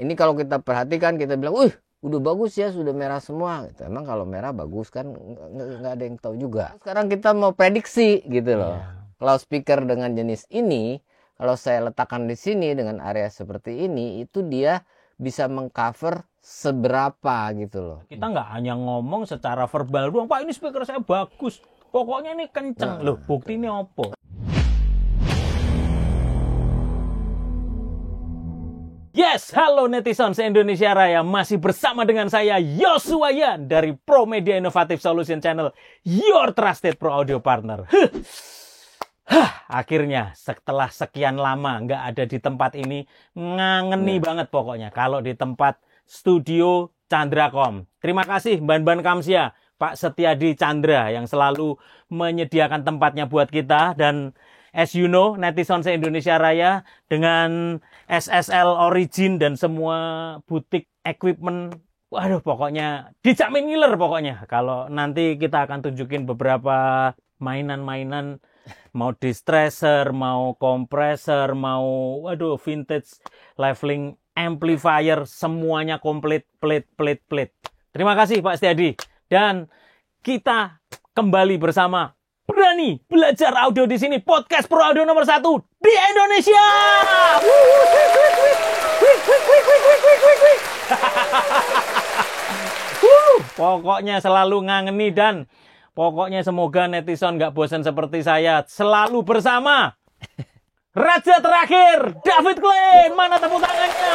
ini kalau kita perhatikan kita bilang, wih udah bagus ya, sudah merah semua gitu. Emang kalau merah bagus kan nggak ada yang tahu juga. Sekarang kita mau prediksi gitu loh. Loudspeaker dengan jenis ini, kalau saya letakkan di sini dengan area seperti ini, itu dia bisa mengcover seberapa gitu loh. Kita nggak hanya ngomong secara verbal doang, Pak ini speaker saya bagus, pokoknya ini kenceng. Loh, bukti ini apa? Yes, halo netizen se-Indonesia Raya, masih bersama dengan saya Yosua Yan dari Pro Media Innovative Solution Channel, your trusted pro audio partner. Akhirnya setelah sekian lama nggak ada di tempat ini, ngangeni banget pokoknya kalau di tempat studio Candracom. Terima kasih Ban Kamsia, Pak Setiadi Chandra yang selalu menyediakan tempatnya buat kita. Dan as you know, netizen se-Indonesia Raya, dengan SSL Origin dan semua butik equipment, waduh pokoknya dijamin ngiler pokoknya. Kalau nanti kita akan tunjukin beberapa mainan-mainan, mau distressor, mau kompresor, mau vintage leveling amplifier, semuanya komplit, plit. Terima kasih Pak Setiadi. Dan kita kembali bersama Berani Belajar Audio di sini, podcast pro audio nomor 1 di Indonesia. Pokoknya selalu ngangeni, dan pokoknya semoga netizen nggak bosan seperti saya, selalu bersama Raja Terakhir, David Klein. Mana tepuk tangannya?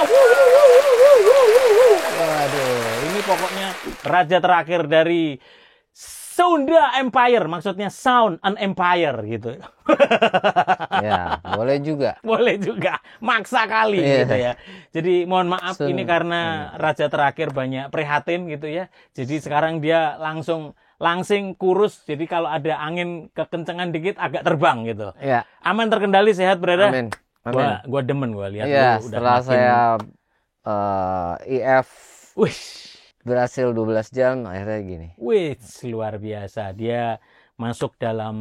Waduh, ini pokoknya Raja Terakhir dari Sunda Empire, maksudnya Sound an Empire gitu. Ya, boleh juga. Boleh juga, maksa kali gitu ya. Jadi mohon maaf ini karena Raja Terakhir banyak prihatin gitu ya. Jadi sekarang dia langsing kurus, jadi kalau ada angin kekencengan dikit agak terbang gitu. Ya. Aman, terkendali, sehat berada. Amin. Gua demen gua lihat ya, lu udah setelah makin... saya IF berhasil 12 jam akhirnya gini. Wih, luar biasa. Dia masuk dalam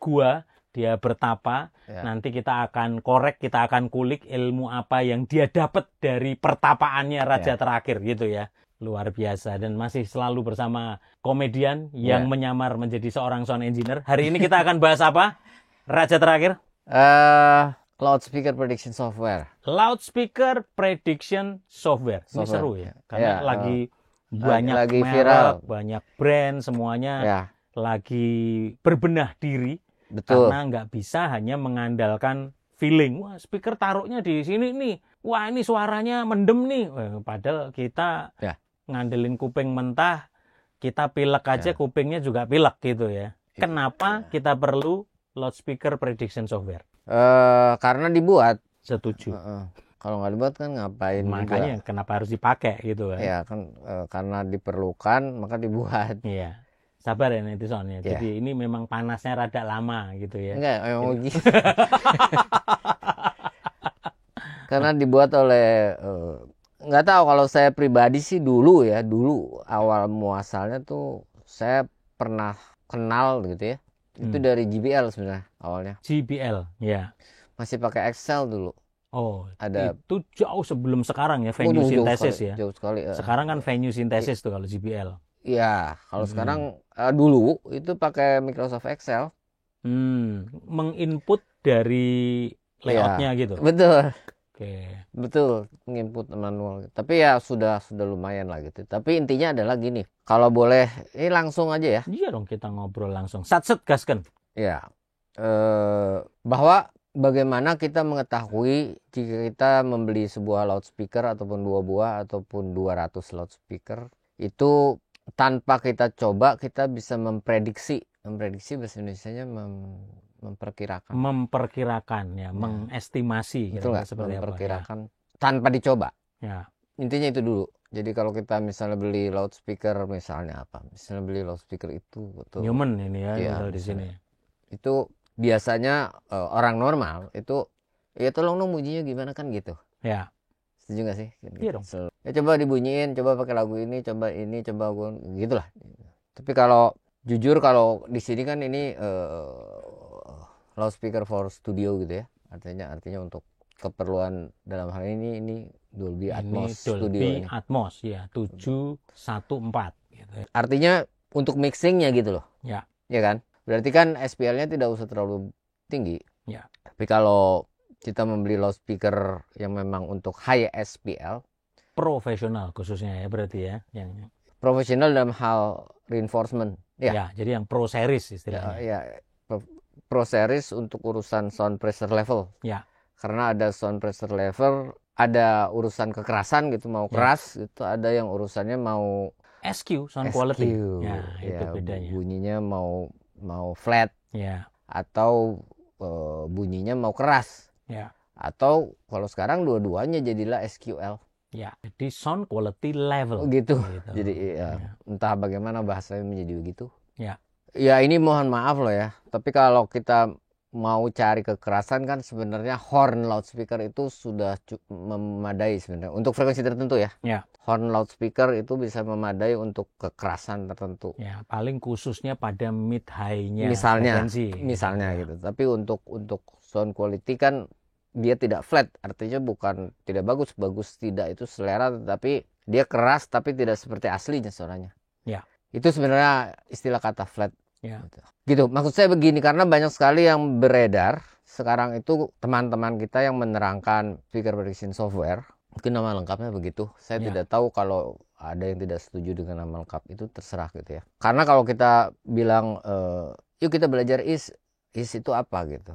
gua, dia bertapa. Ya. Nanti kita akan korek, kita akan kulik ilmu apa yang dia dapat dari pertapaannya Raja Terakhir gitu ya. Luar biasa. Dan masih selalu bersama komedian yang menyamar menjadi seorang sound engineer. Hari ini kita akan bahas apa, Raja Terakhir? Loudspeaker prediction software. Loudspeaker prediction software. Ini seru ya, karena lagi banyak lagi merek, viral, banyak brand, semuanya lagi berbenah diri. Betul. Karena nggak bisa hanya mengandalkan feeling. Wah, speaker taruhnya di sini nih. Wah, ini suaranya mendem nih. Padahal kita ngandelin kuping mentah, kita pilek aja kupingnya juga pilek gitu ya. Kenapa kita perlu loudspeaker prediction software? Karena dibuat. Setuju. Kalau nggak dibuat kan ngapain? Makanya juga kenapa harus dipakai gitu kan? Ya kan, karena diperlukan maka dibuat. Iya. Sabar ya netizen ya. Jadi ini memang panasnya rada lama gitu ya. Enggak, memang gitu. Karena dibuat oleh nggak tahu, kalau saya pribadi sih dulu awal muasalnya tuh saya pernah kenal gitu ya. Itu dari JBL sebenarnya awalnya. JBL, ya. Masih pakai Excel dulu. Oh, ada. Itu jauh sebelum sekarang ya, venue synthesis ya. Jauh sekali. Sekarang kan venue synthesis tuh kalau JBL. Iya, kalau sekarang dulu itu pakai Microsoft Excel. Menginput dari layoutnya gitu. Betul. Oke. Betul, menginput manual. Tapi ya sudah lumayan lah gitu. Tapi intinya adalah gini, kalau boleh ini langsung aja ya. Iya dong, kita ngobrol langsung. Satset gaskan. Ya, bahwa bagaimana kita mengetahui jika kita membeli sebuah loudspeaker ataupun 2 buah ataupun 200 loudspeaker itu tanpa kita coba kita bisa memprediksi bahasa Indonesianya memperkirakan ya, mengestimasi gitu, seperti memperkirakan tanpa dicoba. Ya. Intinya itu dulu. Jadi kalau kita misalnya beli loudspeaker, misalnya beli loudspeaker itu betul. Newman ini ya di sini. Itu biasanya orang normal itu ya tolong dong bunyinya gimana kan gitu. Ya. Setuju nggak sih? Iya dong. Ya coba dibunyiin, coba pakai lagu ini, coba gitulah. Tapi kalau jujur kalau di sini kan ini loudspeaker for studio gitu ya. Artinya untuk keperluan dalam hal ini Dolby Atmos Ini Dolby Studio ini. Atmos ya 714 gitu. Artinya untuk mixingnya gitu loh. Ya. Ya kan? Berarti kan SPL-nya tidak usah terlalu tinggi. Ya. Tapi kalau kita membeli loudspeaker yang memang untuk high SPL, Profesional khususnya ya berarti ya, yang profesional dalam hal reinforcement. ya jadi yang Pro Series istilahnya. Ya, Pro Series untuk urusan sound pressure level. Ya. Karena ada sound pressure level, ada urusan kekerasan gitu, mau keras gitu, ada yang urusannya mau SQ, sound SQ. quality. Ya, itu Ya, bedanya. bunyinya mau flat Ya. atau bunyinya mau keras. Ya. Atau kalau sekarang dua-duanya jadilah SQL. Ya, jadi sound quality level. Gitu. Gitu. Jadi ya, entah bagaimana bahasanya menjadi begitu. Ya. Ya ini mohon maaf loh ya. Tapi kalau kita mau cari kekerasan kan sebenarnya horn loudspeaker itu sudah memadai sebenarnya untuk frekuensi tertentu ya. Ya. Horn loudspeaker itu bisa memadai untuk kekerasan tertentu. Ya, paling khususnya pada mid high-nya Misalnya ya. gitu. Tapi untuk sound quality kan dia tidak flat, artinya bukan tidak bagus tidak, itu selera, tetapi dia keras tapi tidak seperti aslinya suaranya. Ya. Itu sebenarnya istilah kata flat. Ya. Gitu. Maksud saya begini, karena banyak sekali yang beredar sekarang itu teman-teman kita yang menerangkan speaker prediction software. Mungkin nama lengkapnya begitu. Saya tidak tahu, kalau ada yang tidak setuju dengan nama lengkap itu terserah gitu ya. Karena kalau kita bilang yuk kita belajar is itu apa gitu.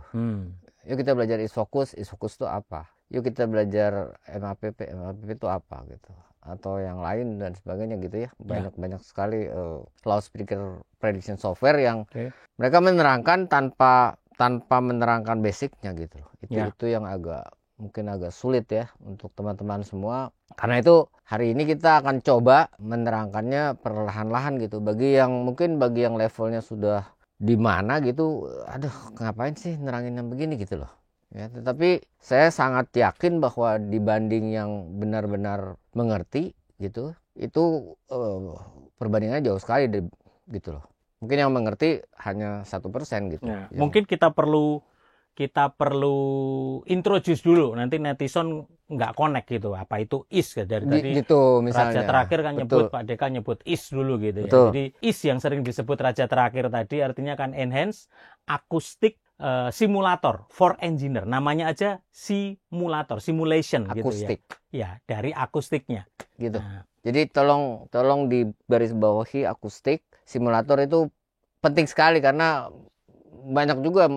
Yuk kita belajar is focus itu apa. Yuk kita belajar MAPP itu apa gitu. Atau yang lain dan sebagainya gitu ya. Banyak sekali loudspeaker prediction software yang mereka menerangkan tanpa menerangkan basicnya gitu. Itu yang mungkin agak sulit ya untuk teman-teman semua. Karena itu hari ini kita akan coba menerangkannya perlahan-lahan gitu. Bagi yang levelnya sudah di mana gitu, aduh ngapain sih nerangin yang begini gitu loh. Ya, tetapi saya sangat yakin bahwa dibanding yang benar-benar mengerti gitu, itu perbandingannya jauh sekali gitu loh. Mungkin yang mengerti hanya 1% gitu. Ya, mungkin kita perlu introduce dulu, nanti netizen nggak connect gitu. Apa itu is dari tadi gitu, misalnya. Raja Terakhir kan nyebut, Pak Deka nyebut is dulu gitu ya. Jadi is yang sering disebut Raja Terakhir tadi artinya kan enhance acoustic simulator for engineer. Namanya aja simulator, simulation akustik. Gitu ya. Ya, dari akustiknya. Gitu. Nah. Jadi tolong di baris bawahi akustik. Simulator itu penting sekali karena banyak juga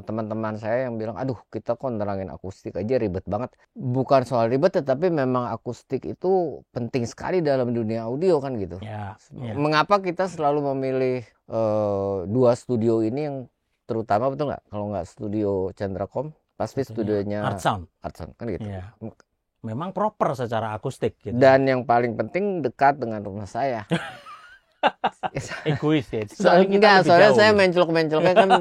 teman-teman saya yang bilang, aduh kita kok nerangin akustik aja ribet banget. Bukan soal ribet, tetapi memang akustik itu penting sekali dalam dunia audio kan gitu. Ya. Mengapa kita selalu memilih dua studio ini yang terutama, betul nggak? Kalau nggak studio Chandracom, pasti studionya Art Sound kan gitu. Ya. Memang proper secara akustik gitu. Dan yang paling penting dekat dengan rumah saya. Egois ya. Soalnya saya mencelok-menceloknya kan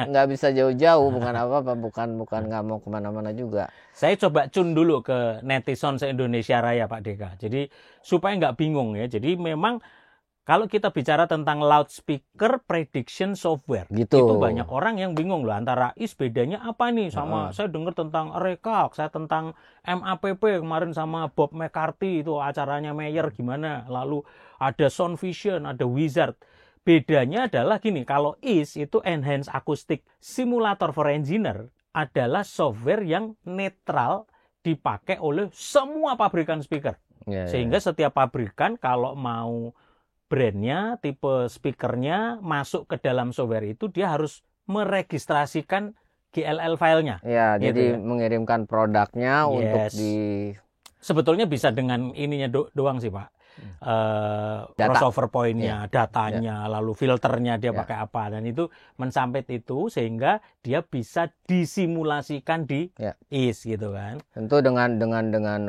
nggak bisa jauh-jauh, bukan apa-apa, bukan nggak mau kemana-mana juga. Saya coba cun dulu ke netizen se-Indonesia Raya Pak Deka. Jadi supaya nggak bingung ya. Jadi memang kalau kita bicara tentang loudspeaker prediction software, gitu. Itu banyak orang yang bingung loh antara is bedanya apa nih sama saya dengar tentang Rekak, saya tentang MAPP kemarin sama Bob McCarthy itu acaranya Mayer gimana, lalu ada Sound Vision, ada Wizard. Bedanya adalah gini, kalau is itu Enhanced Acoustic Simulator for Engineer adalah software yang netral dipakai oleh semua pabrikan speaker. Sehingga setiap pabrikan kalau mau brandnya, tipe speakernya masuk ke dalam software itu, dia harus meregistrasikan GLL filenya. Ya, gitu jadi mengirimkan produknya untuk Sebetulnya bisa dengan ininya doang sih Pak. Crossover point-nya, datanya, lalu filternya dia pakai apa, dan itu mensampit itu sehingga dia bisa disimulasikan di is gitu kan. Tentu dengan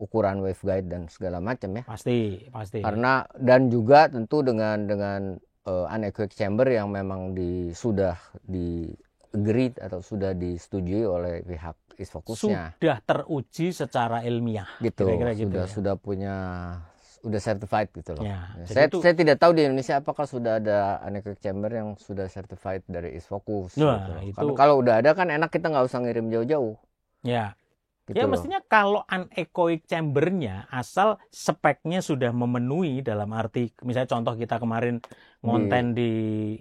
ukuran waveguide dan segala macam ya. Pasti. Karena dan juga tentu dengan anechoic chamber yang memang sudah di agreed atau sudah disetujui oleh pihak ISFocusnya. Sudah teruji secara ilmiah. Gitu. Kira-kira gitu. Sudah punya udah certified gitu loh. Ya, Saya tidak tahu di Indonesia apakah sudah ada anechoic chamber yang sudah certified dari East Focus. Nah, gitu. Kalau udah ada kan enak, kita nggak usah ngirim jauh-jauh. Ya. Gitu Ya loh. mestinya kalau anechoic chambernya asal speknya sudah memenuhi, dalam arti misalnya contoh kita kemarin ngonten di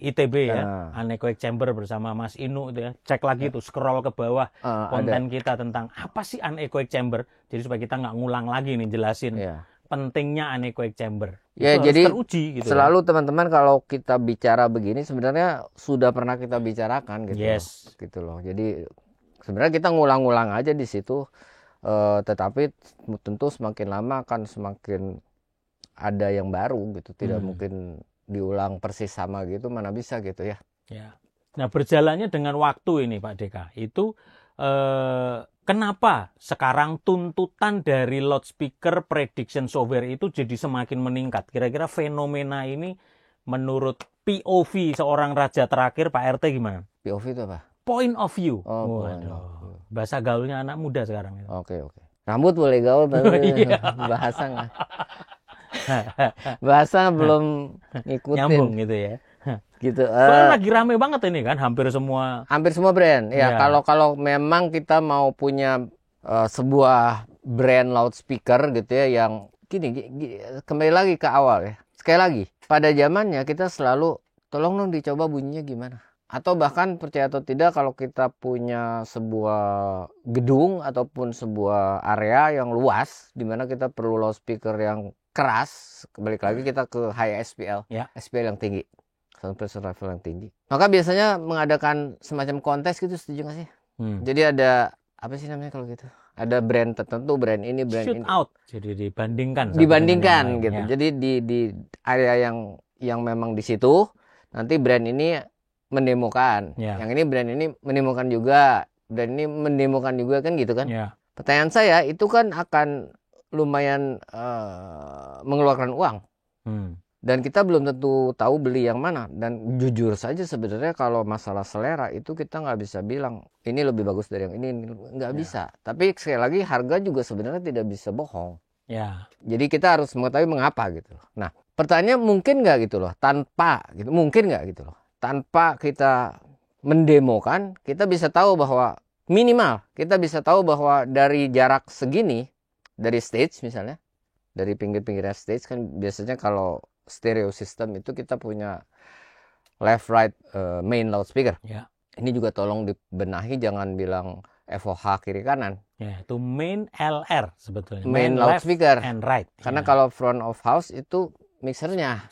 ITB ya, anechoic chamber bersama Mas Inu itu ya, cek lagi tuh, scroll ke bawah konten kita tentang apa sih anechoic chamber, jadi supaya kita nggak ngulang lagi nih jelasin pentingnya anechoic chamber. Ya, itu jadi harus teruji gitu. Selalu teman-teman kalau kita bicara begini sebenarnya sudah pernah kita bicarakan gitu. Yes. Gitu loh. Jadi sebenarnya kita ngulang-ngulang aja di situ, tetapi tentu semakin lama akan semakin ada yang baru gitu. Tidak mungkin diulang persis sama gitu, mana bisa gitu ya. Ya. Nah, berjalannya dengan waktu ini Pak Deka, itu kenapa sekarang tuntutan dari loudspeaker prediction software itu jadi semakin meningkat? Kira-kira fenomena ini menurut POV seorang raja terakhir Pak RT gimana? POV itu apa? Point of view. Waduh. Bahasa gaulnya anak muda sekarang. Oke. Rambut boleh gaul, tapi bahasa nggak. Bahasa belum ngikutin. Nyambung gitu ya. Gitu. Soalnya lagi rame banget ini kan, hampir semua brand. Ya. Kalau memang kita mau punya sebuah brand loudspeaker gitu ya, yang gini, kembali lagi ke awal ya. Sekali lagi, pada zamannya kita selalu tolong dong dicoba bunyinya gimana. Atau bahkan percaya atau tidak, kalau kita punya sebuah gedung ataupun sebuah area yang luas di mana kita perlu loudspeaker yang keras, balik lagi kita ke high SPL, SPL yang tinggi, sound pressure level yang tinggi. Maka biasanya mengadakan semacam kontes gitu, setuju nggak sih? Jadi ada apa sih namanya kalau gitu? Ada brand tertentu, brand ini, brand shoot ini. Out, jadi dibandingkan gitu. Ya. Jadi di area yang memang di situ nanti brand ini mendemokan, yang ini brand ini mendemokan juga, brand ini mendemokan juga, kan gitu kan? Pertanyaan saya, itu kan akan lumayan mengeluarkan uang, dan kita belum tentu tahu beli yang mana. Dan jujur saja sebenarnya kalau masalah selera itu kita nggak bisa bilang ini lebih bagus dari yang ini, nggak bisa. Tapi sekali lagi harga juga sebenarnya tidak bisa bohong. Jadi kita harus mengetahui mengapa gitu. Nah, pertanyaan mungkin nggak gitu loh tanpa gitu, mungkin nggak gitu loh tanpa kita mendemokan, kita bisa tahu bahwa minimal kita bisa tahu bahwa dari jarak segini, dari stage misalnya, dari pinggir-pinggirnya stage kan biasanya kalau stereo system itu kita punya left right main loudspeaker. Ini juga tolong dibenahi, jangan bilang FOH kiri kanan. Itu main LR sebetulnya. Main loudspeaker and right. Karena kalau front of house itu mixernya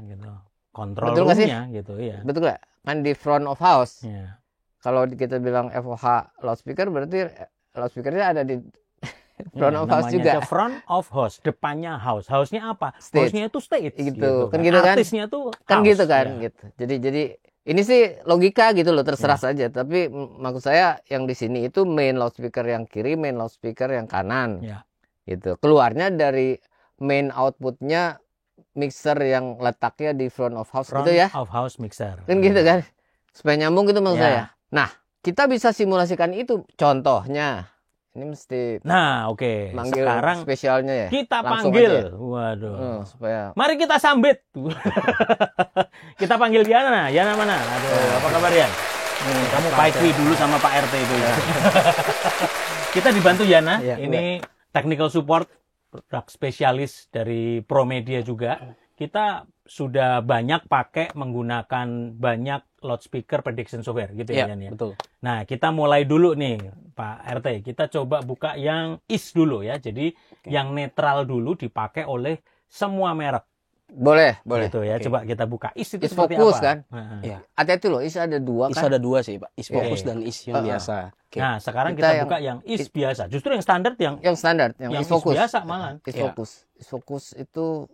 gitu. Kontrol roomnya gitu ya. Betul nggak? Kan di front of house. Kalau kita bilang FOH loudspeaker berarti loudspeakernya ada di front of house juga. Front of house, depannya house. House-nya apa? Stage. House-nya itu stage. Gitu. Kan gitu kan? Artisnya tuh kan house. Gitu kan? Gitu. Jadi ini sih logika gitu loh, terserah saja. Tapi maksud saya yang di sini itu main loudspeaker yang kiri, main loudspeaker yang kanan. Gitu. Keluarnya dari main outputnya mixer yang letaknya di front of house gitu ya. Front of house mixer. Kan gitu kan. Supaya nyambung gitu maksud saya. Nah, kita bisa simulasikan itu. Contohnya, ini mesti manggil sekarang spesialnya ya. Kita langsung panggil. aja. Waduh. Supaya mari kita sambit. Kita panggil Yana. Yana mana? Aduh, apa kabar Yan? Kamu paitwi dulu sama Pak RT itu ya. Kita dibantu Yana. Ini technical support, produk spesialis dari Promedia juga. Kita sudah banyak pakai menggunakan banyak loudspeaker prediction software gitu ya, Yan ya. Betul. Nah, kita mulai dulu nih Pak RT. Kita coba buka yang IS dulu ya. Jadi yang netral dulu dipakai oleh semua merek. Boleh. Gitu ya. Coba kita buka IS itu IS seperti Focus apa? Kan? Iya. Hati-hati loh, IS ada dua kan? IS ada dua sih Pak. IS Focus dan IS yang biasa. Nah, sekarang kita buka yang IS biasa. Justru yang standar yang standar, yang IS Focus. Biasa malah. IS Focus. IS Focus itu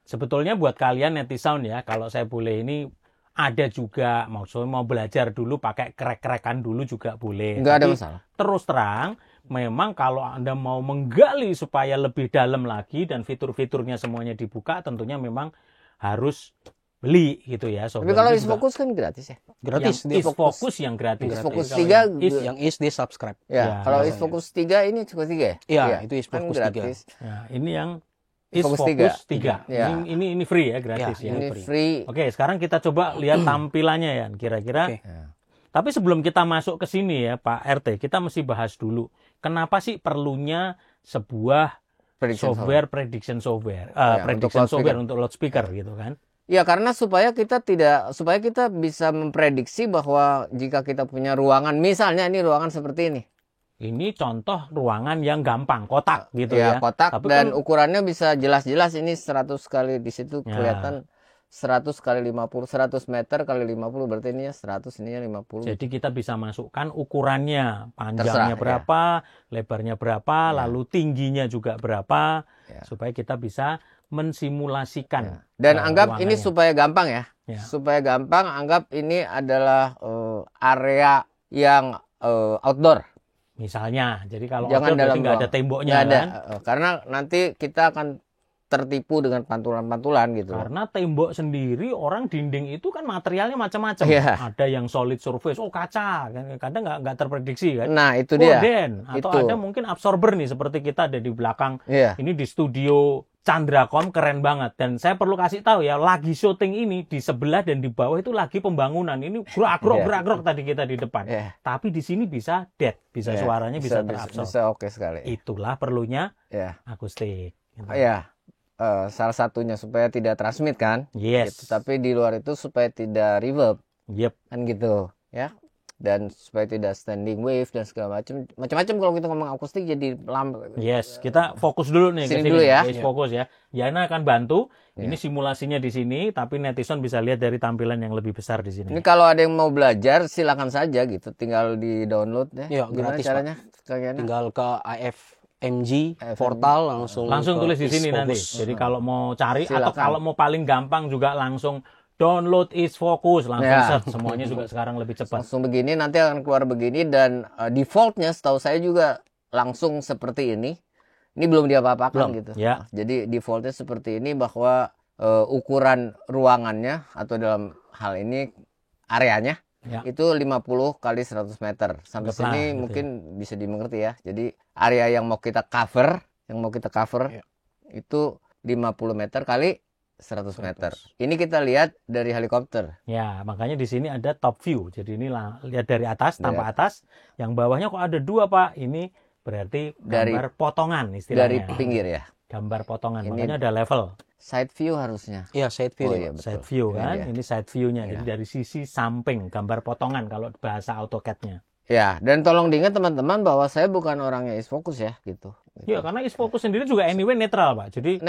sebetulnya buat kalian netizen ya, kalau saya boleh ini ada juga maksudnya mau belajar dulu pakai krek-krekan dulu juga boleh. Nggak ada masalah. Terus terang, memang kalau Anda mau menggali supaya lebih dalam lagi dan fitur-fiturnya semuanya dibuka, tentunya memang harus beli gitu ya. Tapi kalau IS Focus kan gratis ya? Gratis. Yang IS Focus yang gratis. IS Focus 3 yang IS di subscribe. Ya, kalau IS Focus 3 ini cuma 3 ya? Iya, itu IS kan Focus 3. Nah, ini yang Focus Focus 3. 3. Ya. Ini free ya, gratis ya. Ini free. Oke, sekarang kita coba lihat tampilannya ya, kira-kira. Oke. Ya. Tapi sebelum kita masuk ke sini ya, Pak RT, kita mesti bahas dulu. Kenapa sih perlunya sebuah Prediction prediction software, Ya, prediction untuk software untuk loudspeaker gitu kan? Ya, karena supaya kita bisa memprediksi bahwa jika kita punya ruangan, misalnya ini ruangan seperti ini. Ini contoh ruangan yang gampang, kotak gitu ya. Kotak, Tapi dan kan, ukurannya bisa jelas-jelas ini 100 kali di situ Ya. kelihatan 100 kali 50, 100 meter kali 50 berarti ininya 100, ininya 50. jadi kita bisa masukkan ukurannya, Terserah, panjangnya berapa, lebarnya berapa, Ya. lalu tingginya juga berapa, Ya. supaya kita bisa mensimulasikan. Ya. Dan anggap ini ruangannya. supaya gampang ya. Ya. Supaya gampang, anggap ini adalah area yang outdoor. Misalnya, jadi kalau Jangan outdoor dalam berarti nggak ada ruang. temboknya Nggak ada, kan? karena nanti kita akan tertipu dengan pantulan-pantulan gitu. Karena tembok sendiri, orang dinding itu kan materialnya macam-macam. Iya. Ada yang solid surface, oh kaca, kadang nggak terprediksi kan. Nah, itu dia. Gorden, atau Itu. ada mungkin absorber nih, seperti kita ada di belakang. Iya. Ini di studio Candracom, keren banget. Dan saya perlu kasih tahu ya, lagi syuting ini di sebelah dan di bawah itu lagi pembangunan. Ini Iya. gerak-gerak tadi kita di depan. Iya. Tapi di sini bisa dead, bisa Iya. suaranya bisa terabsorb. Bisa oke sekali. Itulah perlunya Ya. akustik. Gitu. Ya. Salah satunya supaya tidak transmit kan. Yes. Gitu. Tapi di luar itu supaya tidak reverb Yep. kan gitu ya. Dan supaya tidak standing wave dan segala macam kalau kita ngomong akustik jadi lambat. Yes, kita fokus dulu nih ke Sini sini. dulu ya. Guys, fokus ya. Yana akan bantu. Ya. Ini simulasinya di sini, tapi netizen bisa lihat dari tampilan yang lebih besar di sini. Ini kalau ada yang mau belajar silakan saja gitu, tinggal di download ya. Ya, Gimana gratis, caranya? Kayaknya. Tinggal ke AFMG portal Langsung ke tulis di sini nanti. Isfocus. Jadi kalau mau cari atau Silakan. kalau mau paling gampang juga langsung download Isfocus, langsung Ya. search. Semuanya juga sekarang lebih cepat. Langsung begini nanti akan keluar begini dan defaultnya setahu saya juga langsung seperti ini. Ini belum diapa-apakan Belum, gitu. ya. Jadi defaultnya seperti ini bahwa ukuran ruangannya atau dalam hal ini areanya Ya. itu 50 kali 100 meter. Sampai Anggaplah, sini gitu mungkin bisa dimengerti ya. Jadi area yang mau kita cover, Ya. itu 50 meter kali 100 meter. Ini kita lihat dari helikopter. Ya, makanya di sini ada top view. Jadi ini lihat dari atas, Dari tampak atas. Yang bawahnya kok ada dua, Pak. Ini berarti Dari- gambar potongan Dari istilahnya. pinggir ya. Gambar potongan. Ini- Makanya ada level. Side view harusnya. Ya, side view. Oh ya, iya Pak. betul. Side view kan, Iya. ini side view-nya. Iya. Jadi dari sisi samping, gambar potongan kalau bahasa AutoCAD-nya. Ya, dan tolong diingat teman-teman bahwa saya bukan orangnya Isfocus ya, gitu. Ya, karena Isfocus sendiri juga anyway netral, Pak. Jadi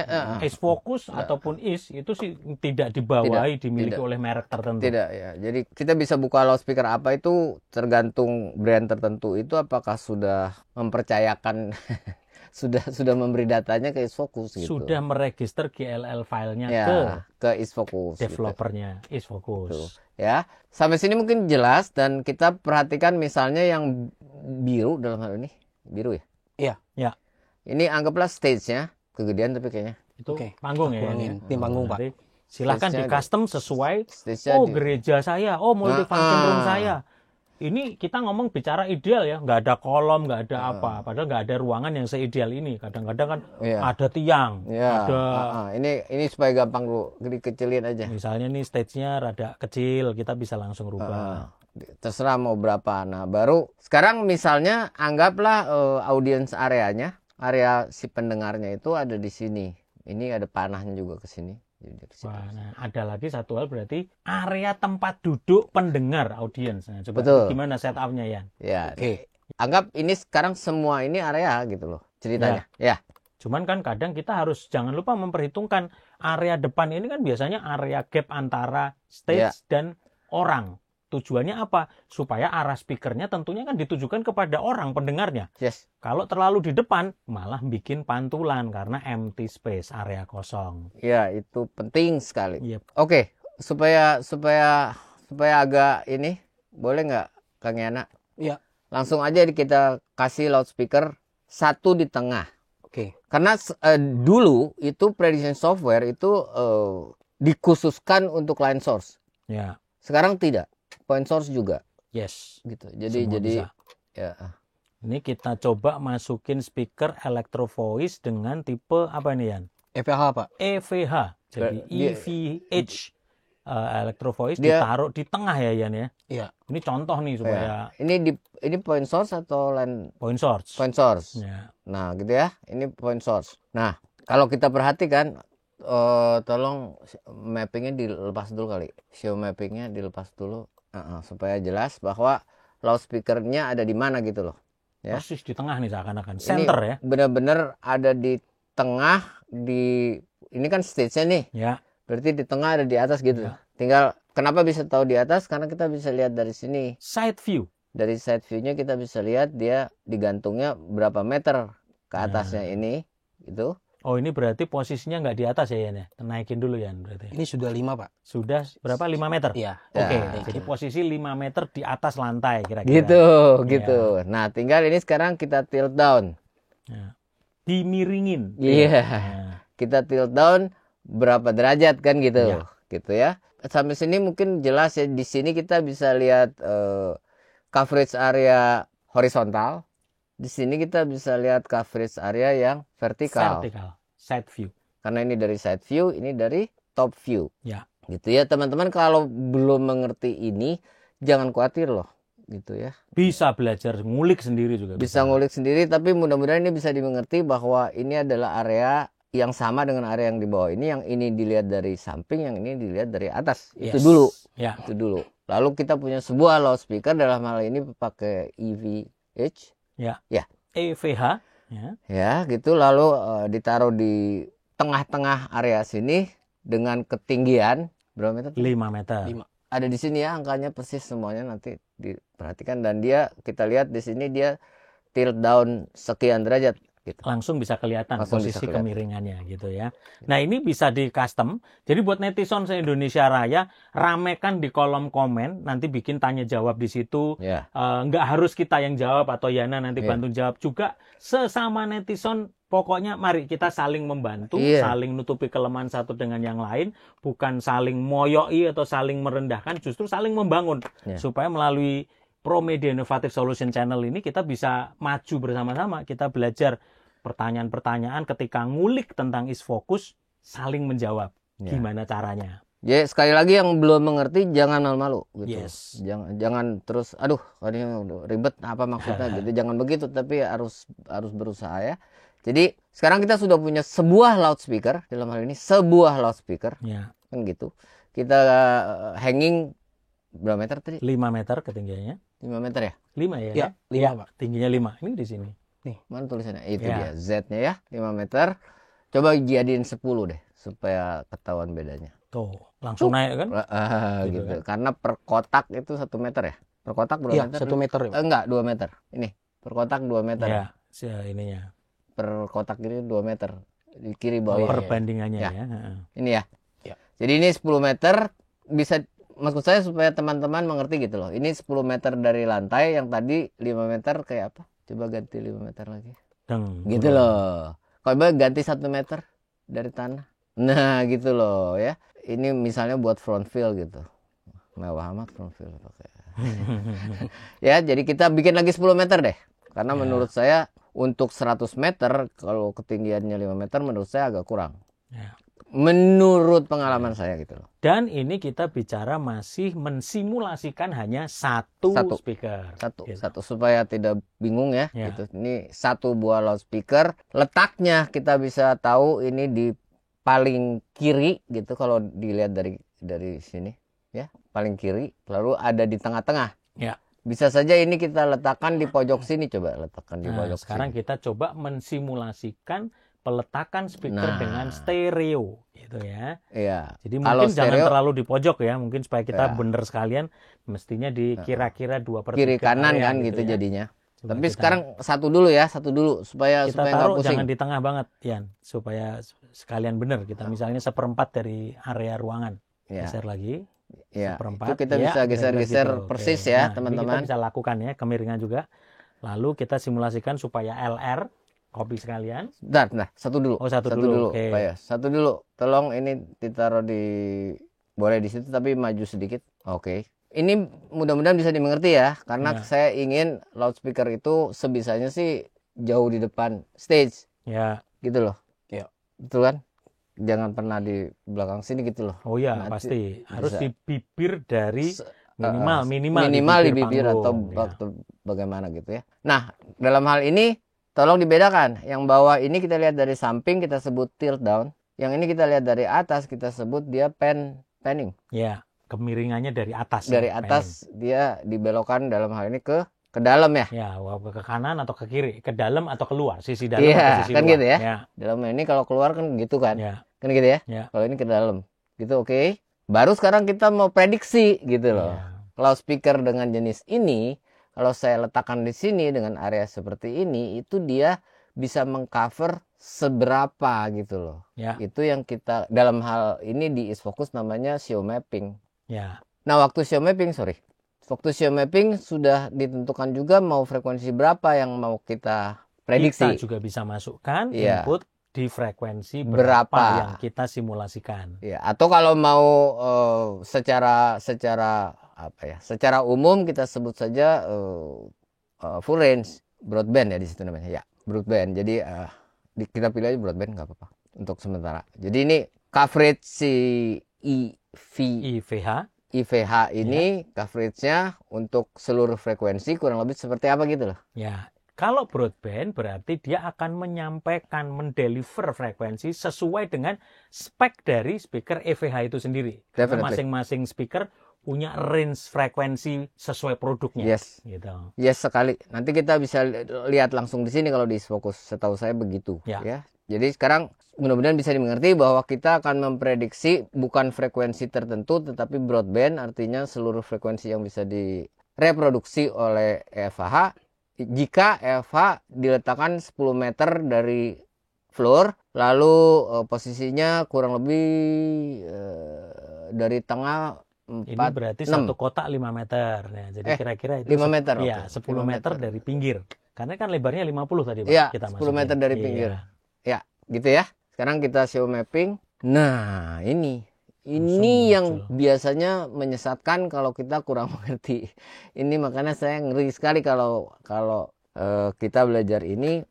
Isfocus Nah. ataupun itu sih tidak dibawahi, dimiliki tidak. oleh merek tertentu. Tidak ya. Jadi kita bisa buka loudspeaker apa itu tergantung brand tertentu itu apakah sudah mempercayakan sudah memberi datanya ke Isfocus gitu. Sudah meregister GLL filenya ya, ke Isfocus. ke developernya Isfocus. Gitu. Ya, sampai sini mungkin jelas dan kita perhatikan misalnya yang biru dalam hal ini, biru ya? Iya. Ya. Ini anggaplah stage-nya kegedean tapi kayaknya. Itu Oke. panggung ya. Kurangin. ini. Tim panggung, Pak. Nanti silahkan di Stage-nya custom sesuai. Stage-nya Oh, di- gereja saya. Oh, multifunction room Ah. saya. Ini kita ngomong bicara ideal ya, nggak ada kolom, nggak ada apa. Padahal nggak ada ruangan yang seideal ini. Kadang-kadang kan Iya. ada tiang, Ya, ada ini supaya gampang dulu, dikecilin aja. misalnya nih stage-nya rada kecil, kita bisa langsung rubah. Terserah mau berapa. Nah, baru sekarang misalnya anggaplah audience areanya, area si pendengarnya itu ada di sini. Ini ada panahnya juga ke sini. Jadi ke sini. Wah, nah, ada lagi satu hal berarti area tempat duduk pendengar audiens. Nah, coba Betul. gimana setupnya ya? Ya, Oke. anggap ini sekarang semua ini area gitu loh ceritanya. Ya, Cuman kan kadang kita harus jangan lupa memperhitungkan area depan ini kan biasanya area gap antara stage Ya. dan orang. Tujuannya apa? Supaya arah speakernya tentunya kan ditujukan kepada orang pendengarnya. yes. Kalau terlalu di depan malah bikin pantulan karena empty space, area kosong. Ya, itu penting sekali. Yep. Oke, supaya agak ini boleh nggak Kang Yana? Iya. Langsung aja kita kasih loudspeaker satu di tengah. Oke. Karena dulu itu prediction software itu dikhususkan untuk line source. Ya, Sekarang tidak, point source juga yes. gitu. Jadi Semua bisa. ya Ini kita coba masukin speaker electro voice dengan tipe apa ini Yan? EVH Pak. EVH. Jadi Dia- EVH electro voice Dia- ditaruh di tengah ya Yan ya. Iya. Ini contoh nih supaya Ini point source atau line point source. point source. Ya. Nah, gitu ya. Ini point source. Nah, kalau kita perhatikan tolong mappingnya dilepas dulu kali. Show mappingnya dilepas dulu supaya jelas bahwa loudspeakernya ada di mana gitu loh. Ya. Persis di tengah nih seakan-akan. Ini Center ya. benar-benar ada di tengah ini kan stage-nya nih. Ya. Berarti di tengah ada di atas gitu. Ya. Tinggal kenapa bisa tahu di atas? Karena kita bisa lihat dari sini. Side view. Dari side view-nya kita bisa lihat dia digantungnya berapa meter ke atasnya ini gitu. Oh ini berarti posisinya nggak di atas ya Yan ya. Naikin dulu Yan berarti. Ini sudah 5 Pak. Sudah berapa? 5 meter? Iya. Oke, Ya. jadi posisi 5 meter di atas lantai kira-kira. Gitu, Iya. gitu. Nah, tinggal ini sekarang kita tilt down. Ya. Dimiringin. Iya. Nah, Kita tilt down berapa derajat kan gitu. Iya. Gitu ya. Sampai sini mungkin jelas ya. Di sini kita bisa lihat coverage area horizontal. Di sini kita bisa lihat coverage area yang vertikal. vertikal. Side view. Karena ini dari side view, ini dari top view. Ya. Gitu ya, teman-teman, kalau belum mengerti ini jangan khawatir loh, gitu ya. Bisa belajar ngulik sendiri juga. Bisa ngulik sendiri, tapi mudah-mudahan ini bisa dimengerti bahwa ini adalah area yang sama dengan area yang di bawah ini. Yang ini dilihat dari samping, yang ini dilihat dari atas. Itu Yes. dulu. Ya. Itu dulu. Lalu kita punya sebuah loudspeaker, dalam hal ini pakai EVH. EVH. Ya. Ya, gitu. Lalu ditaruh di tengah-tengah area sini dengan ketinggian berapa meter? 5 meter. 5. Ada di sini ya angkanya persis semuanya, nanti diperhatikan. Dan dia, kita lihat di sini dia tilt down sekian derajat gitu. Langsung bisa kelihatan Langsung posisi bisa kelihatan. kemiringannya gitu ya. Nah ini bisa di custom. Jadi buat netizen se-Indonesia Raya, ramekan di kolom komen. Nanti bikin tanya jawab di situ. Ya. Nggak harus kita yang jawab atau Yana nanti Iya. bantu jawab juga. Sesama netizen, pokoknya mari kita saling membantu, Iya. saling nutupi kelemahan satu dengan yang lain. Bukan saling moyoi atau saling merendahkan, justru saling membangun. Iya. Supaya melalui Pro Media Innovative Solution Channel ini kita bisa maju bersama-sama. Kita belajar pertanyaan-pertanyaan ketika ngulik tentang isfokus, saling menjawab. Ya. Gimana caranya? Jadi sekali lagi yang belum mengerti jangan malu-malu gitu. Yes. Jangan terus aduh ini udah ribet apa maksudnya gitu. Jangan begitu, tapi harus berusaha ya. Jadi sekarang kita sudah punya sebuah loudspeaker, dalam hal ini sebuah loudspeaker Ya, kan gitu. Kita hanging berapa meter tadi? 5 meter ketinggiannya. 5 meter ya? 5 ya? Ya, 5 Ya, Pak. tingginya 5. Ini di sini. Mana tulisannya? Itu Ya. dia Z-nya ya, 5 meter. Coba jadiin 10 deh supaya ketahuan bedanya. Tuh, langsung naik kan? Gitu. kan. Karena per kotak itu 1 meter ya? Per kotak berapa Iya, meter? 1 meter. Ya, Pak. Enggak, 2 meter. Ini, per kotak 2 meter. Ya, ininya. Per kotak ini 2 meter. Di kiri bawah. iya. Perbandingannya Ya. ya. Heeh. Ini ya. Ya. Jadi ini 10 meter bisa, maksud saya supaya teman-teman mengerti gitu loh. Ini 10 meter dari lantai, yang tadi 5 meter kayak apa? Coba ganti 5 meter lagi. Deng. Gitu loh. Coba ganti 1 meter dari tanah. Nah, gitu loh ya. Ini misalnya buat front fill gitu. Mewah amat front fill pakai. Ya, jadi kita bikin lagi 10 meter deh. Karena Ya. menurut saya untuk 100 meter kalau ketinggiannya 5 meter menurut saya agak kurang. Ya. Menurut pengalaman saya gitu loh. Dan ini kita bicara masih mensimulasikan hanya satu Satu. speaker. Satu, Gitu. satu supaya tidak bingung ya, Ya. gitu. Ini satu buah loudspeaker. Letaknya kita bisa tahu ini di paling kiri gitu kalau dilihat dari sini ya, paling kiri. Lalu ada di tengah-tengah. Ya. Bisa saja ini kita letakkan di pojok sini, coba letakkan di Nah, pojok sekarang sini. kita coba mensimulasikan peletakan speaker Nah. dengan stereo gitu ya. Iya. Jadi Kalau mungkin jangan stereo- terlalu di pojok ya, mungkin supaya kita Ya. bener sekalian, mestinya di kira-kira 2/3 Kiri kanan area kan gitu ya. jadinya. Coba Tapi kita- sekarang satu dulu ya, satu dulu supaya kita nggak taruh pusing. jangan di tengah banget, Yan, supaya sekalian bener. Kita misalnya 1/4 dari area ruangan. Ya. Geser lagi. Ya. 1/4. Itu kita Ya, bisa kira-kira geser-geser gitu. Oke. persis Nah, ya, ini teman-teman. kita bisa lakukan ya, kemiringan juga. Lalu kita simulasikan supaya LR, copy sekalian. Bentar, satu dulu. Oh, satu dulu, oke. Pak ya. Satu dulu. Tolong ini ditaruh boleh di situ tapi maju sedikit. Oke. Ini mudah-mudahan bisa dimengerti ya, karena Ya. saya ingin loudspeaker itu sebisanya sih jauh di depan stage, Ya, gitu loh. Iya. Betul kan? jangan pernah di belakang sini gitu loh. Oh ya, Nanti pasti harus bisa di bibir dari se- minimal di bibir atau panggung, ya. bagaimana gitu ya. Nah, dalam hal ini tolong dibedakan. Yang bawah ini kita lihat dari samping, kita sebut tilt down. Yang ini kita lihat dari atas, kita sebut dia panning. Ya, kemiringannya dari atas. Dari ya, atas dia dibelokkan dalam hal ini ke dalam ya. Ya, ke kanan atau ke kiri, ke dalam atau keluar, sisi dalam Iya, atau sisi kan luar. gitu ya. Ya, Dalam ini kalau keluar kan gitu kan. ya, Kan gitu ya. ya. Kalau ini ke dalam. Gitu oke. Baru sekarang kita mau prediksi gitu loh. Ya. Loudspeaker dengan jenis ini, kalau saya letakkan di sini dengan area seperti ini, itu dia bisa mengcover seberapa gitu loh. Ya. Itu yang kita dalam hal ini di Isfocus namanya show mapping. Ya. Nah, waktu show mapping sudah ditentukan juga mau frekuensi berapa yang mau kita prediksi. Kita juga bisa masukkan Iya. input di frekuensi Berapa berapa yang kita simulasikan. Ya, atau kalau mau secara umum kita sebut saja full range broadband ya di situ namanya. Ya, broadband. Jadi kita pilih aja broadband nggak apa-apa untuk sementara. Jadi ini coverage si IVH ini coveragenya untuk seluruh frekuensi kurang lebih seperti apa gitu loh. Ya, kalau broadband berarti dia akan menyampaikan, mendeliver frekuensi sesuai dengan spek dari speaker EVH itu sendiri. Karena Definitely. masing-masing speaker punya range frekuensi sesuai produknya. Yes. Gitu. Yes sekali. Nanti kita bisa lihat langsung di sini kalau di Isfocus. Setahu saya begitu. Ya. Ya. Jadi sekarang mudah-mudahan bisa dimengerti bahwa kita akan memprediksi bukan frekuensi tertentu, tetapi broadband artinya seluruh frekuensi yang bisa direproduksi oleh EVH. Jika EVH diletakkan 10 meter dari floor, lalu posisinya kurang lebih dari tengah 4, Ini berarti 6. satu kotak 5 meter. Nah, jadi kira-kira itu 5 meter. Iya, 10 meter dari pinggir. Karena kan lebarnya 50 tadi, Pak. Iya, kita 10 meter masukin. dari Iya. pinggir. Ya, gitu ya. Sekarang kita show mapping. Nah, ini yang muncul. biasanya menyesatkan kalau kita kurang mengerti. Ini makanya saya ngeri sekali kalau kita belajar ini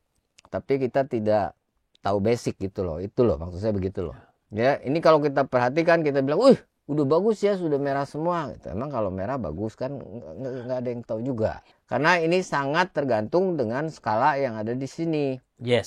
tapi kita tidak tahu basic gitu loh. Itu loh maksud saya begitu loh. Ya, ini kalau kita perhatikan kita bilang, udah bagus ya, sudah merah semua." Gitu. Emang kalau merah bagus kan nggak ada yang tahu juga. Karena ini sangat tergantung dengan skala yang ada di sini. Yes.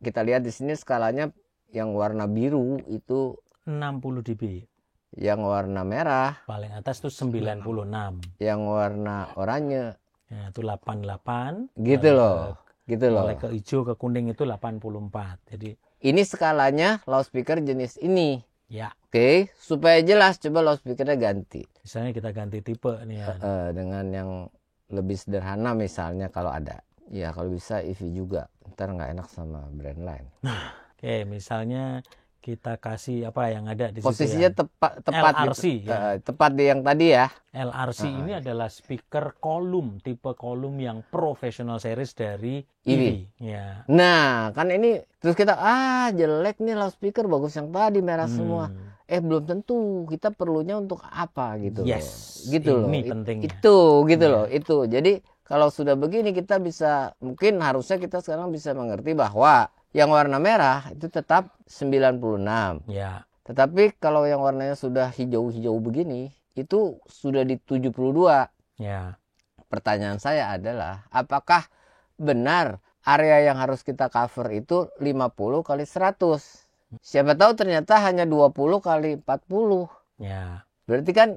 Kita lihat di sini skalanya yang warna biru itu 60 dB. yang warna merah, Paling atas tuh 96. yang warna oranye. Ya, itu 88. Gitu loh. Gitu loh. Mulai ke hijau ke kuning itu 84. Jadi Ini skalanya loudspeaker jenis ini. ya, Oke, supaya jelas coba loudspeakernya ganti. misalnya kita ganti tipe nih ya. Dengan yang lebih sederhana misalnya kalau ada. Ya kalau bisa EV juga. Ntar nggak enak sama brand lain. Oke, misalnya kita kasih apa yang ada di Posisinya situ tepat LRC, gitu. ya. Tepat di yang tadi ya. LRC ini adalah speaker tipe kolum yang professional series dari EV. Ya. Nah, kan ini terus kita jelek nih loudspeaker, bagus yang tadi merah semua. Belum tentu, kita perlunya untuk apa gitu loh. Yes, Gitu loh. ini pentingnya. Itu gitu Iya. loh, itu. Jadi kalau sudah begini kita bisa harusnya kita sekarang bisa mengerti bahwa yang warna merah itu tetap 96. Ya. Tetapi kalau yang warnanya sudah hijau-hijau begini, itu sudah di 72. Ya. Pertanyaan saya adalah, apakah benar area yang harus kita cover itu 50 kali 100? Siapa tahu ternyata hanya 20 kali 40. Ya. Berarti kan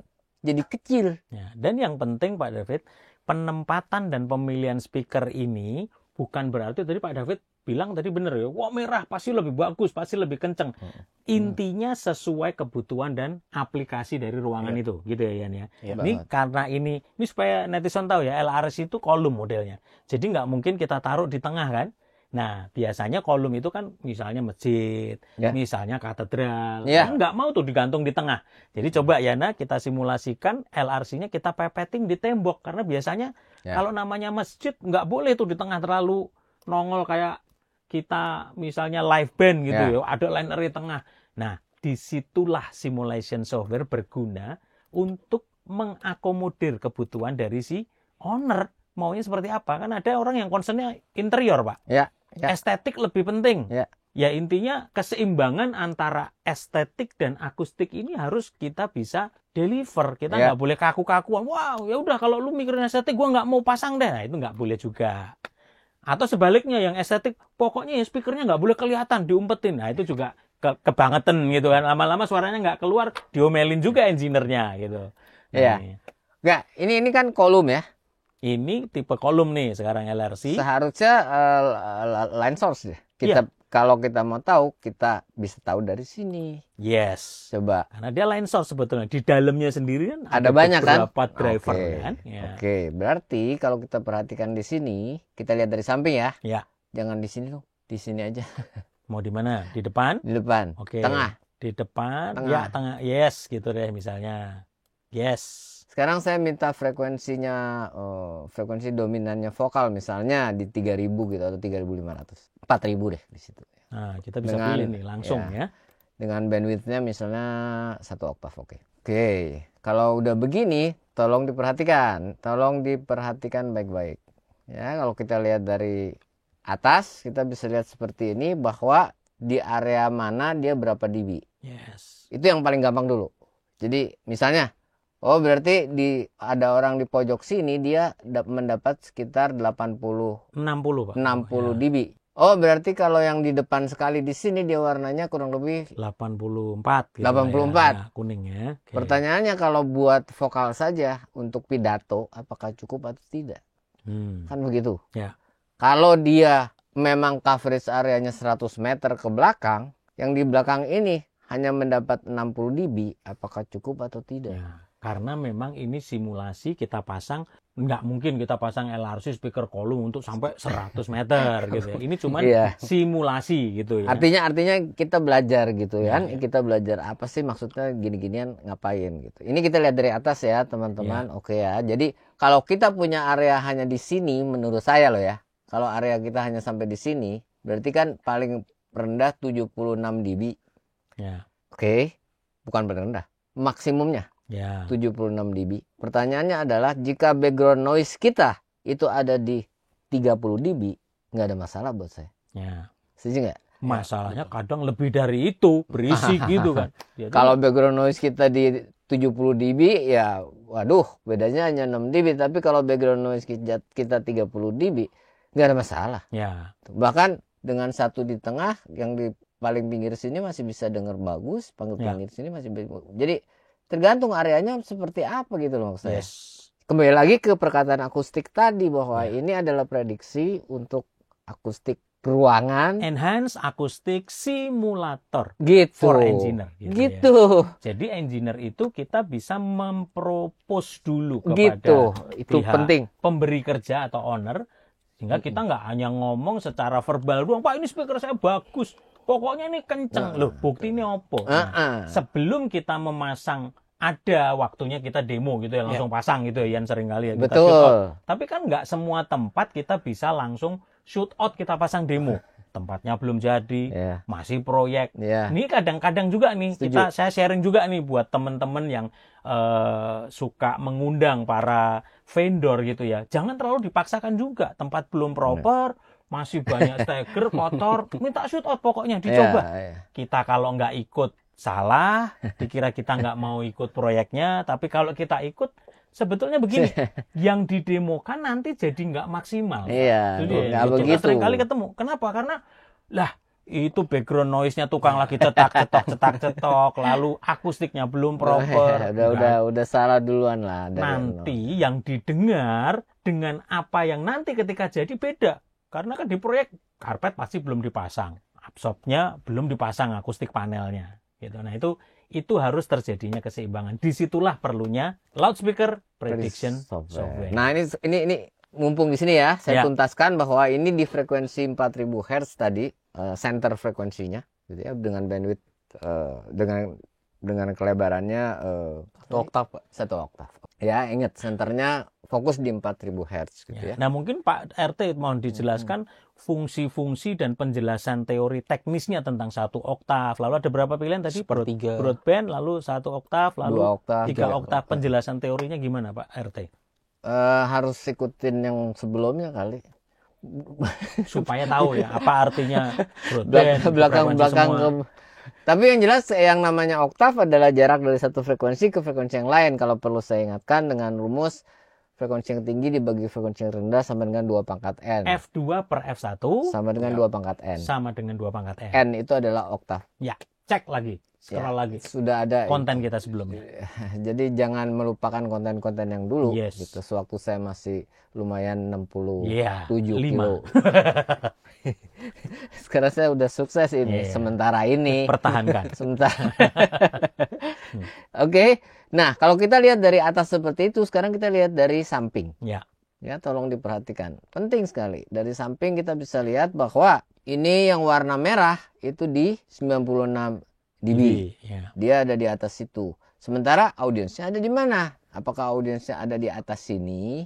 jadi kecil. Ya. Dan yang penting Pak David, penempatan dan pemilihan speaker ini bukan berarti tadi Pak David bilang tadi bener ya, wah merah pasti lebih bagus, pasti lebih kenceng. Intinya sesuai kebutuhan dan aplikasi dari ruangan itu, gitu ya Yan ya. Iya Ini banget. karena ini supaya netizen tahu ya, LRC itu kolom modelnya. Jadi nggak mungkin kita taruh di tengah kan. Nah, biasanya kolom itu kan misalnya masjid, Ya. misalnya katedral. Ya. Nah, nggak mau tuh digantung di tengah. Jadi coba Yana kita simulasikan LRC-nya kita pepeting di tembok. Karena biasanya Ya. kalau namanya masjid nggak boleh tuh di tengah terlalu nongol kayak kita misalnya live band gitu ya. Ada liner di tengah. Nah, disitulah simulation software berguna untuk mengakomodir kebutuhan dari si owner. Maunya seperti apa? Kan ada orang yang concernnya interior, Pak. Ya. Estetik lebih penting. Ya. Ya intinya keseimbangan antara estetik dan akustik ini harus kita bisa deliver. Kita nggak boleh kaku-kakuan. Wow, ya udah kalau lu mikirin estetik, gua nggak mau pasang deh. Nah, itu nggak boleh juga. Atau sebaliknya yang estetik, pokoknya ya speakernya nggak boleh kelihatan, diumpetin. Nah itu juga kebangetan gitu kan. Lama-lama suaranya nggak keluar, diomelin juga engineer-nya gitu. Iya. Nggak, ini kan kolom ya. Ini tipe kolom nih sekarang LRC. Seharusnya line source deh. Kalau kita mau tahu, kita bisa tahu dari sini. Yes. Coba. Karena dia line source sebetulnya. Di dalamnya sendiri kan ada banyak kan? Beberapa driver kan. Ya. Oke, berarti kalau kita perhatikan di sini, kita lihat dari samping ya. Ya. Jangan di sini loh, di sini aja. Mau di mana? Di depan? Di depan. Oke. Tengah. Di depan. Tengah. Ya, tengah. Yes, gitu deh misalnya. Yes. Sekarang saya minta frekuensinya, frekuensi dominannya vokal misalnya di 3000 gitu atau 3500. 4000 deh di situ. Nah, kita bisa pilih nih langsung ya. Dengan bandwidthnya misalnya 1 oktav, oke. Oke, kalau udah begini, tolong diperhatikan baik-baik. Ya, kalau kita lihat dari atas, kita bisa lihat seperti ini bahwa di area mana dia berapa dB. Yes. Itu yang paling gampang dulu. Jadi misalnya, oh berarti ada orang di pojok sini dia mendapat sekitar 60 Pak. 60 dB. Oh berarti kalau yang di depan sekali di sini dia warnanya kurang lebih 84 gitu 84 ya, kuning ya. Okay. Pertanyaannya kalau buat vokal saja untuk pidato apakah cukup atau tidak? Kan begitu. Ya. Kalau dia memang coverage areanya 100 meter ke belakang, yang di belakang ini hanya mendapat 60 dB, apakah cukup atau tidak? Ya. Karena memang ini simulasi kita pasang, nggak mungkin kita pasang LRC speaker kolom untuk sampai 100 meter gitu ya. Ini cuma simulasi gitu ya. Artinya kita belajar gitu ya. Kita belajar apa sih maksudnya gini-ginian ngapain gitu. Ini kita lihat dari atas ya teman-teman. Oke ya. Jadi kalau kita punya area hanya di sini menurut saya loh ya. Kalau area kita hanya sampai di sini, berarti kan paling rendah 76 dB. Ya. Oke. Bukan paling rendah, maksimumnya. Ya. 76 dB. Pertanyaannya adalah jika background noise kita itu ada di 30 dB, nggak ada masalah buat saya. Ya. Setuju nggak? Masalahnya kadang lebih dari itu, berisik gitu kan. Jadi, kalau background noise kita di 70 dB, ya waduh, bedanya hanya 6 dB. Tapi kalau background noise kita 30 dB, nggak ada masalah. Ya. Bahkan dengan satu di tengah, yang di paling pinggir sini masih bisa dengar bagus, pinggir sini masih bagus. Jadi tergantung areanya seperti apa gitu loh maksud saya. Yes. Kembali lagi ke perkataan akustik tadi bahwa ini adalah prediksi untuk akustik ruangan. Enhance akustik simulator. Gitu. For engineer. Gitu. Ya. Jadi engineer itu kita bisa mempropose dulu kepada itu pihak penting. Pemberi kerja atau owner. Sehingga kita nggak hanya ngomong secara verbal doang, Pak ini speaker saya bagus. Pokoknya ini kenceng. Loh, bukti ini apa? Nah, sebelum kita memasang, ada waktunya kita demo gitu ya, langsung pasang gitu ya, yang sering kali ya. Kita shoot out. Tapi kan nggak semua tempat kita bisa langsung shoot out, kita pasang demo. Tempatnya belum jadi, masih proyek. Ini kadang-kadang juga nih, saya sharing juga nih buat teman-teman yang suka mengundang para vendor gitu ya. Jangan terlalu dipaksakan juga, tempat belum proper, masih banyak steger, kotor, minta shoot out pokoknya, dicoba. Kita kalau nggak ikut salah, dikira kita nggak mau ikut proyeknya, tapi kalau kita ikut, sebetulnya begini, yang didemokan nanti jadi nggak maksimal. Nggak begitu. Sering kali ketemu. Kenapa? Karena, itu background noise-nya tukang lagi cetak-cetok, lalu akustiknya belum proper. Udah salah duluan lah. Nanti yang didengar dengan apa yang nanti ketika jadi beda. Karena kan di proyek karpet pasti belum dipasang, absorbnya belum dipasang, akustik panelnya, gitu. Nah itu harus terjadinya keseimbangan. Disitulah perlunya loudspeaker prediction software. Nah ini mumpung di sini ya, saya tuntaskan bahwa ini di frekuensi 4000 Hz tadi, center frekuensinya, gitu ya, dengan bandwidth dengan kelebarannya 1 oktav. Ya, ingat senternya fokus di 4000 Hz gitu ya. Nah, mungkin Pak RT mohon dijelaskan fungsi-fungsi dan penjelasan teori teknisnya tentang 1 oktav. Lalu ada berapa pilihan tadi? Broadband, lalu 1 oktav, lalu 3 oktav. Penjelasan teorinya gimana Pak RT? Harus ikutin yang sebelumnya kali. Supaya tahu ya apa artinya broadband, belakang frekuensi semua. Tapi yang jelas yang namanya oktav adalah jarak dari satu frekuensi ke frekuensi yang lain. Kalau perlu saya ingatkan dengan rumus frekuensi yang tinggi dibagi frekuensi yang rendah sama dengan 2 pangkat N. F2 per F1 sama dengan 2 pangkat N. sama dengan 2 pangkat N. N itu adalah oktav. Ya, cek lagi, scroll lagi. Sudah ada Konten kita sebelumnya. Jadi jangan melupakan konten-konten yang dulu. Yes. Gitu. Sewaktu saya masih lumayan 67 Iya, kilo. Sekarang saya udah sukses ini. Iya. Sementara ini. Pertahankan. Sementara. Oke. Nah, kalau kita lihat dari atas seperti itu, sekarang kita lihat dari samping. Ya. Ya, tolong diperhatikan. Penting sekali. Dari samping kita bisa lihat bahwa ini yang warna merah itu di 96 dB. Ya. Dia ada di atas situ. Sementara audiensnya ada di mana? Apakah audiensnya ada di atas sini?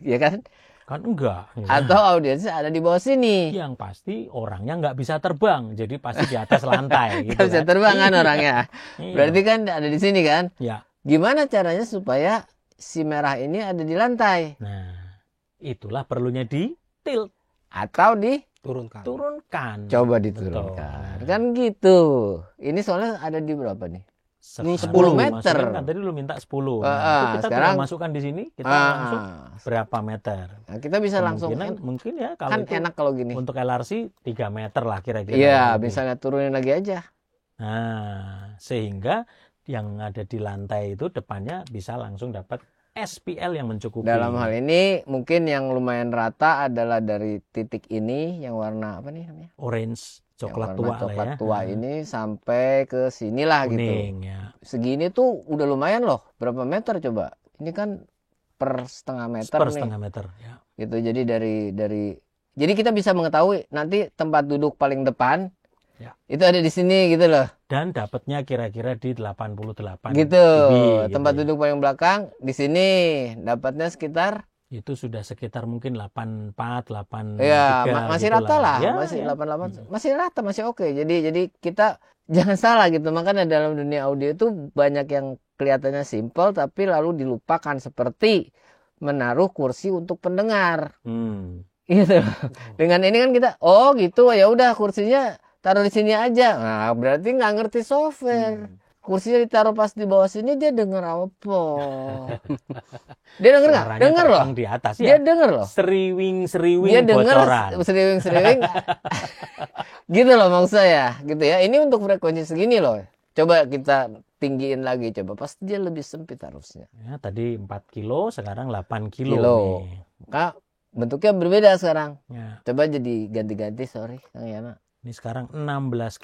Ya kan? Kan enggak. Ya. Atau audiensnya ada di bawah sini? Yang pasti orangnya nggak bisa terbang, jadi pasti di atas lantai. Gitu Nggak bisa kan. terbang kan orangnya. Iya. Berarti kan ada di sini kan? Ya. Gimana caranya supaya si merah ini ada di lantai? Nah, itulah perlunya di tilt, Atau Turunkan. turunkan. coba diturunkan. Betul. Kan gitu. Ini soalnya ada di berapa nih? Sekarang 10 meter. masukin kan tadi lu minta 10. Nah, itu kita sekarang tinggal masukkan di sini, kita langsung Ah, berapa meter. nah, kita bisa langsung Mungkin ya kalau kan itu enak kalau gini. untuk LRC 3 meter lah kira-kira. Iya, Gitu. misalnya turunin lagi aja. Nah, sehingga yang ada di lantai itu depannya bisa langsung dapat SPL yang mencukupi. Dalam hal ini mungkin yang lumayan rata adalah dari titik ini yang warna apa nih namanya? Orange, coklat Yang tua warna coklat lah ya. tua ini sampai ke sinilah gitu. Kuning ya. Segini tuh udah lumayan loh. Berapa meter coba? Ini kan per setengah meter Per nih. setengah meter ya. Gitu. Jadi jadi kita bisa mengetahui nanti tempat duduk paling depan Ya. itu ada di sini gitu loh. Dan dapatnya kira-kira di 88 Gitu. dB, Tempat gitu ya. duduk paling belakang di sini dapatnya sekitar Itu sudah sekitar mungkin 84, 83 ya masih gitu rata lah, Ya, masih ya. 88, masih rata, masih oke. Jadi kita jangan salah gitu. Makanya dalam dunia audio itu banyak yang kelihatannya simpel tapi lalu dilupakan seperti menaruh kursi untuk pendengar. Hmm. Gitu. Dengan ini kan kita oh gitu ya udah kursinya taruh di sini aja. Nah, berarti nggak ngerti software. Kursinya ditaruh pas di bawah sini dia denger apa? Dia denger nggak? Suaranya Denger loh. terbang di atas ya. Dia denger loh. Seriwing Dia denger bocoran. seriwing. Gitu loh maksud saya. Gitu ya. Ini untuk frekuensi segini loh. Coba kita tinggiin lagi coba. Pasti dia lebih sempit harusnya. Ya, tadi 4 kilo, sekarang 8 kilo. Kilo. Nih. Maka bentuknya berbeda sekarang. Ya, Coba jadi ganti-ganti, sorry Kang Yana. ini sekarang 16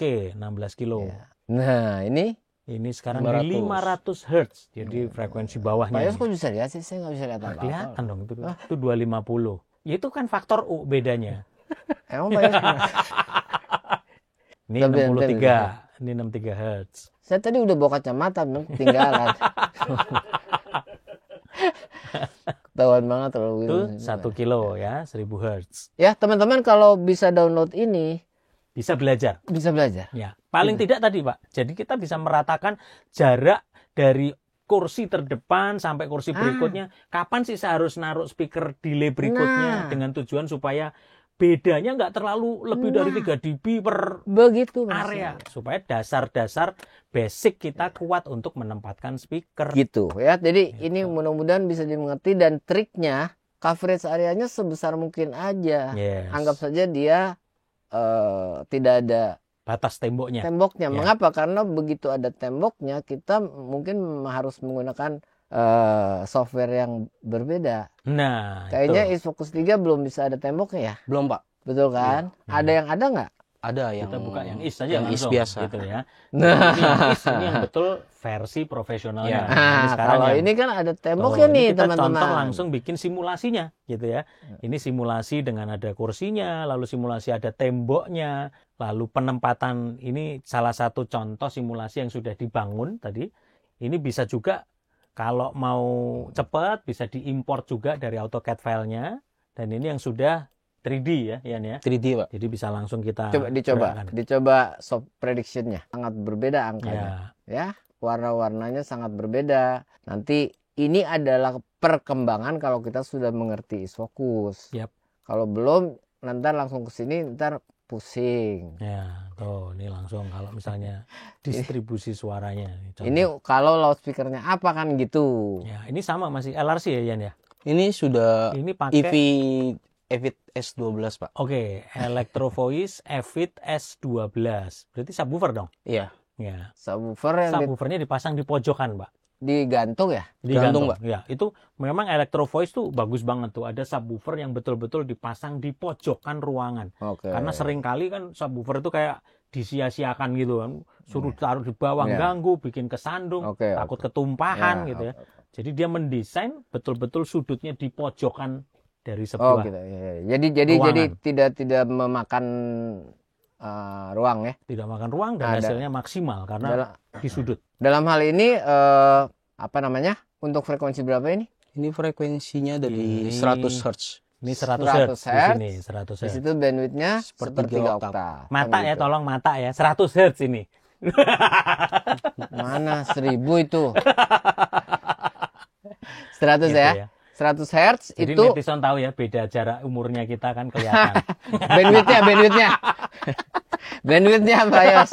kilo. Ya. Nah, ini Ini sekarang 500. di 500 Hz. Jadi frekuensi bawahnya. Pak Yos ini. kok bisa lihat sih? Saya nggak bisa lihat apa-apa. Kelihatan dong itu 250. Ya, itu kan faktor U bedanya. Emang Pak Yos gimana? Ini Lebih, 63. Ini 63 Hz. Saya tadi udah bawa kacamata, belum ketinggalan. Ketahuan banget kalau Itu 1 kilo ya, 1000 Hz. Ya, teman-teman kalau bisa download ini, Bisa belajar. bisa belajar. Ya, paling tidak tadi Pak. Jadi kita bisa meratakan jarak dari kursi terdepan sampai kursi berikutnya. Kapan sih saya harus naruh speaker delay berikutnya Nah. dengan tujuan supaya bedanya nggak terlalu lebih dari 3 dB per Begitu area. Supaya dasar-dasar basic kita kuat untuk menempatkan speaker. Gitu ya. Jadi Gitu. ini mudah-mudahan bisa dimengerti dan triknya coverage areanya sebesar mungkin aja. Yes. Anggap saja dia tidak ada Batas temboknya. temboknya. Ya. Mengapa? Karena begitu ada temboknya kita mungkin harus menggunakan software yang berbeda. Nah, Kayaknya itu. Isfocus 3 belum bisa ada temboknya ya. Belum, Pak. Betul kan? Ada yang ada nggak? Ada yang Kita buka yang is saja yang is langsung, biasa. gitu ya. Nah. Ini yang is, ini yang betul versi profesionalnya. Ya. Ini Nah, sekarang kalau yang- ini kan ada Oh, temboknya ini nih kita teman-teman. contoh langsung bikin simulasinya gitu ya. Ini simulasi dengan ada kursinya, lalu simulasi ada temboknya, lalu penempatan. Ini salah satu contoh simulasi yang sudah dibangun tadi. Ini bisa juga kalau mau cepat bisa diimport juga dari AutoCAD filenya. Dan ini yang sudah 3D ya, Ian ya. 3D, Pak. Jadi bisa langsung kita gerakkan. Dicoba soft predictionnya. Sangat berbeda angkanya. Ya. Ya, warna-warnanya sangat berbeda. Nanti ini adalah perkembangan kalau kita sudah mengerti Isfocus. Yap. Kalau belum, ntar langsung ke sini, ntar pusing. Ya, tuh ini langsung kalau misalnya distribusi suaranya. Contoh. Ini kalau loudspeakernya apa kan gitu. Ya, ini sama masih LRC ya Yan ya. Ini sudah Ini pakai Evit S12 Pak. Oke, Electro Voice Evit S12. Berarti subwoofer dong? Iya. Ya. Subwoofernya dipasang di pojokan, Pak. digantung ya? Digantung, Pak. Ya, itu memang Electro Voice tuh bagus banget tuh. Ada subwoofer yang betul-betul dipasang di pojokan ruangan. Oke. Karena sering kali kan subwoofer itu kayak disia-siakan gitu kan. Suruh taruh di bawah ganggu, bikin kesandung, takut ketumpahan gitu ya. Jadi dia mendesain betul-betul sudutnya di pojokan dari sebuah gitu. Jadi tidak memakan ruang ya. Tidak makan ruang dan hasilnya maksimal karena di sudut. Dalam hal ini apa namanya? Untuk frekuensi berapa ini? Ini frekuensinya dari 100 Hz. Ini 100 Hz di sini, 100 Hz. Di situ bandwidthnya sepertiga oktav. Mata ya, tolong mata ya. 100 Hz ini. Mana 1000 itu? 100 gitu ya. 100 Hz jadi itu. Jadi netizen tahu ya beda jarak umurnya kita kan kelihatan. bandwidthnya Pak Yos.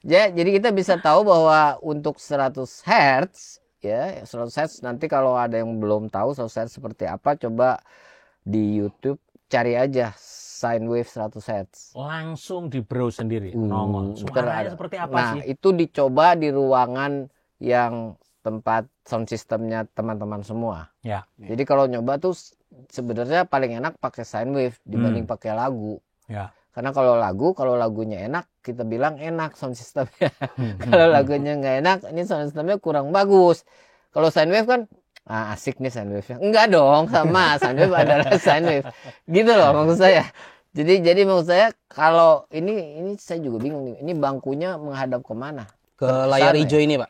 Jadi kita bisa tahu bahwa untuk 100 Hz ya, 100 Hz nanti kalau ada yang belum tahu 100 Hz seperti apa, coba di YouTube cari aja sine wave 100 Hz. Langsung di browse sendiri, nongol. Suaranya seperti apa sih? Nah, itu dicoba di ruangan yang tempat sound systemnya teman-teman semua. Ya. Jadi kalau nyoba tuh sebenarnya paling enak pakai sine wave dibanding pakai lagu. Ya. Karena kalau lagunya enak, kita bilang enak sound systemnya. Kalau lagunya nggak enak, ini sound systemnya kurang bagus. Kalau sine wave kan, asik nih sine wave-nya. Enggak dong, sama sine wave adalah sine wave. Gitu loh maksud saya. Jadi maksud saya kalau ini saya juga bingung nih. Ini bangkunya menghadap kemana? Ke layar hijau ini Pak.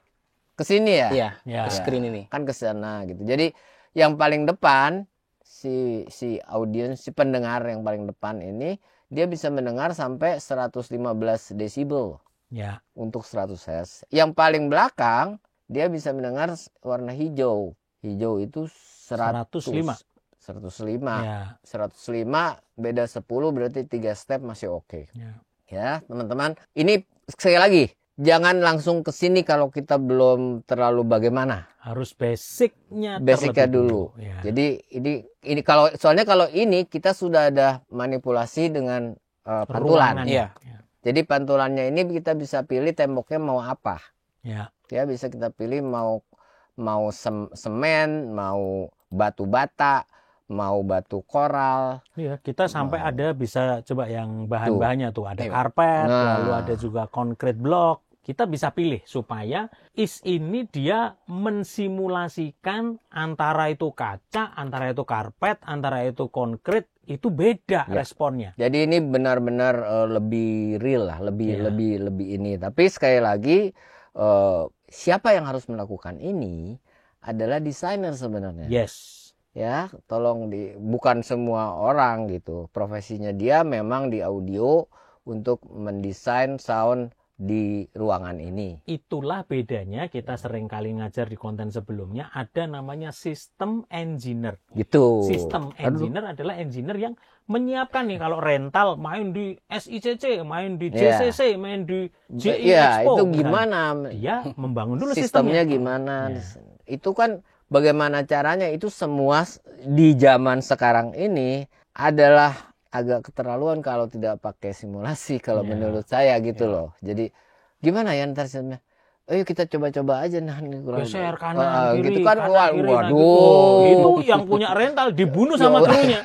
Ke sini ya? Iya, ke screen ini. Kan ke sana gitu. Jadi yang paling depan si audiens, si pendengar yang paling depan ini dia bisa mendengar sampai 115 desibel. Ya. Untuk 100 Hz. Yang paling belakang dia bisa mendengar warna hijau. Hijau itu 105. Ya. 105 beda 10 berarti 3 step masih oke. Ya, teman-teman. Ini sekali lagi, jangan langsung ke sini kalau kita belum terlalu bagaimana. Harus basicnya dulu. Ya. Jadi ini kalau soalnya kalau ini kita sudah ada manipulasi dengan pantulan. Iya. Jadi pantulannya ini kita bisa pilih temboknya mau apa. Ya. Ya bisa kita pilih mau semen, mau batu bata, mau batu koral. Iya, kita sampai ada bisa coba yang bahan-bahannya tuh ada karpet, lalu ada juga concrete block. Kita bisa pilih supaya ini dia mensimulasikan antara itu kaca, antara itu karpet, antara itu konkret, itu beda responnya. Jadi ini benar-benar lebih real lah, lebih ini. Tapi sekali lagi siapa yang harus melakukan ini adalah desainer sebenarnya. Yes. Ya, tolong bukan semua orang gitu. Profesinya dia memang di audio untuk mendesain sound di ruangan ini. Itulah bedanya kita sering kali ngajar di konten sebelumnya ada namanya system engineer. Gitu. System engineer adalah engineer yang menyiapkan nih kalau rental main di SICC, main di JCC, main di JI Expo. Itu gimana? Dia membangun dulu sistemnya gimana? Itu kan bagaimana caranya, itu semua di zaman sekarang ini adalah agak keterlaluan kalau tidak pakai simulasi kalau menurut saya gitu loh. Jadi gimana ya ntar sistemnya? Ayo kita coba-coba aja geser kanan kiri, gitu kan. Waduh. Itu yang punya rental dibunuh sama krunya.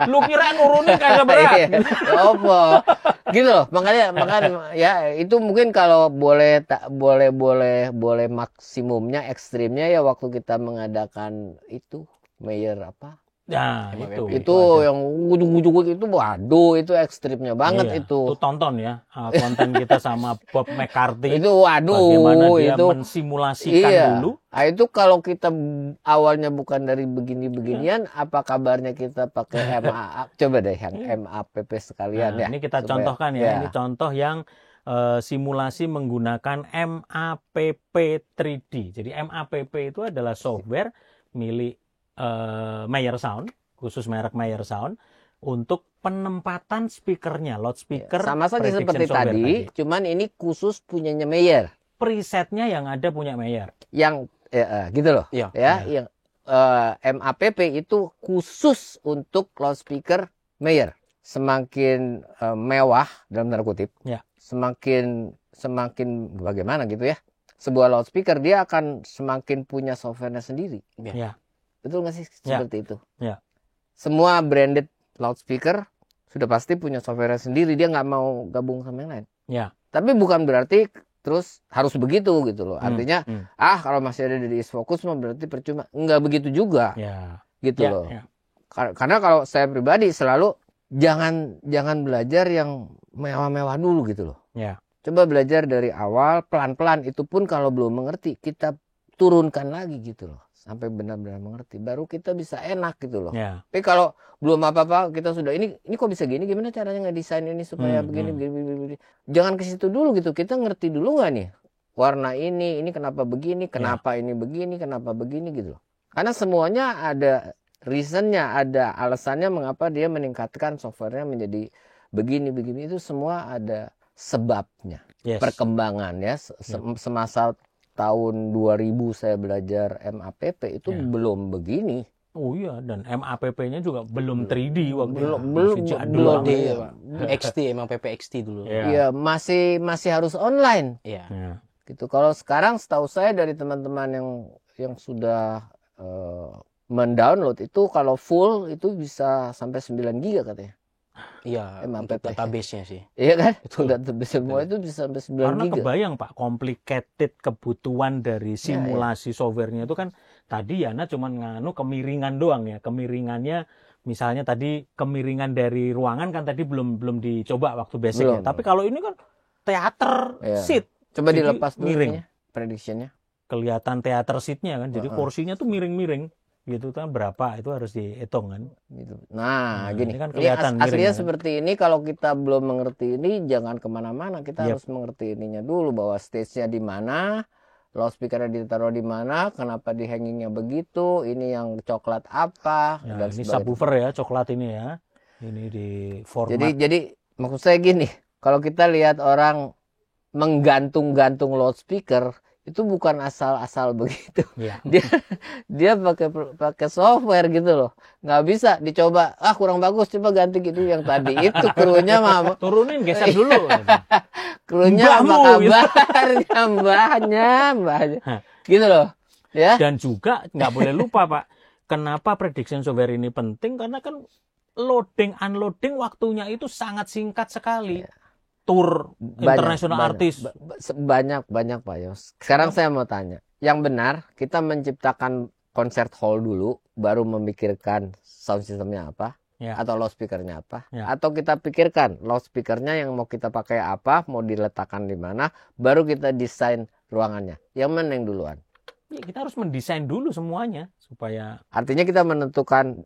Lu kira nurunin kagak berat. Apa? Gitu loh. Makanya ya itu mungkin kalau boleh maksimumnya, ekstrimnya ya waktu kita mengadakan itu Mayer apa? Nah, itu yang gudug-gudug itu, waduh, itu ekstrimnya banget itu. Itu tonton ya konten kita sama Bob McCarthy. Itu waduh, bagaimana dia itu mensimulasikan dulu. Nah, itu kalau kita awalnya bukan dari begini-beginian, apa kabarnya kita pakai MAP? Coba deh yang MAPP sekalian ya. Ini kita contohkan ya. Ini contoh yang simulasi menggunakan MAPP 3D. Jadi MAPP itu adalah software milik Mayer Sound khusus merek Meyer Sound untuk penempatan speakernya, loudspeaker. Sama saja prediction seperti software tadi, cuman ini khusus punyanya Meyer. Presetnya yang ada punya Meyer. Yang gitu loh. Iya. Yang MAPP itu khusus untuk loudspeaker Meyer. Semakin mewah dalam tanda kutip, Ya. semakin bagaimana gitu ya. Sebuah loudspeaker dia akan semakin punya softwarenya sendiri. Ya. Betul nggak sih Ya. seperti itu? Ya. Semua branded loudspeaker sudah pasti punya softwarenya sendiri. Dia nggak mau gabung sama yang lain. Ya. Tapi bukan berarti terus harus begitu gitu loh. Artinya kalau masih ada di Focus mah berarti percuma. Nggak begitu juga. Ya. Gitu Ya, loh. ya. Karena kalau saya pribadi selalu jangan belajar yang mewah-mewah dulu gitu loh. Ya. Coba belajar dari awal pelan-pelan, itu pun kalau belum mengerti kita turunkan lagi gitu loh. Sampai benar-benar mengerti, baru kita bisa enak gitu loh. Ya. Tapi kalau belum apa-apa kita sudah ini kok bisa gini, gimana caranya ngedesain ini supaya begini. Jangan ke situ dulu gitu. Kita ngerti dulu nggak nih warna ini kenapa begini, kenapa ini begini, kenapa begini gitu loh. Karena semuanya ada reasonnya, ada alasannya mengapa dia meningkatkan softwarenya menjadi begini itu semua ada sebabnya. Yes. Perkembangan ya semasa tahun 2000 saya belajar MAPP itu belum begini. Oh iya, dan MAPP-nya juga belum 3D waktu belum XT emang PPXT dulu. Iya, masih harus online. Iya. Gitu. Kalau sekarang setahu saya dari teman-teman yang sudah mendownload itu kalau full itu bisa sampai 9 GB katanya. Iya, untuk database-nya sih. Iya kan? Itu database semua itu bisa sampai 9 Karena GB. kebayang Pak, complicated kebutuhan dari simulasi softwarenya itu kan tadi Yana cuma nganu kemiringan doang ya. Kemiringannya misalnya tadi kemiringan dari ruangan kan tadi belum dicoba waktu basic ya. Tapi kalau ini kan teater seat. Coba Jadi dilepas dulu miring. prediction-nya. Kelihatan teater seat-nya kan. Jadi kursinya tuh miring-miring. Gitu kan berapa itu harus dihitung kan. Gitu. Nah gini, ini kan ini kelihatan aslinya miring, seperti ini. Kalau kita belum mengerti ini jangan kemana-mana, kita harus mengerti ininya dulu, bahwa stage-nya di mana, loudspeaker-nya ditaruh di mana, kenapa di hangingnya begitu, ini yang coklat apa, Ya, dan ini sebagainya. subwoofer ya, coklat ini ya. Ini di format. Jadi maksud saya gini, kalau kita lihat orang menggantung-gantung loudspeaker itu bukan asal-asal begitu. Ya. Dia pakai software gitu loh. Nggak bisa dicoba, kurang bagus, coba ganti gitu yang tadi. Itu krunya mah Turunin, geser dulu. krunya apa kabarnya, mbahnya. Gitu loh. Ya. Dan juga nggak boleh lupa Pak, kenapa prediction software ini penting? Karena kan loading unloading waktunya itu sangat singkat sekali. Tour internasional artis banyak Pak Yos. Sekarang saya mau tanya, yang benar kita menciptakan concert hall dulu baru memikirkan sound systemnya apa atau loudspeakernya apa, atau kita pikirkan loudspeakernya yang mau kita pakai apa, mau diletakkan di mana, baru kita desain ruangannya. Yang mana yang duluan? Ya, kita harus mendesain dulu semuanya supaya artinya kita menentukan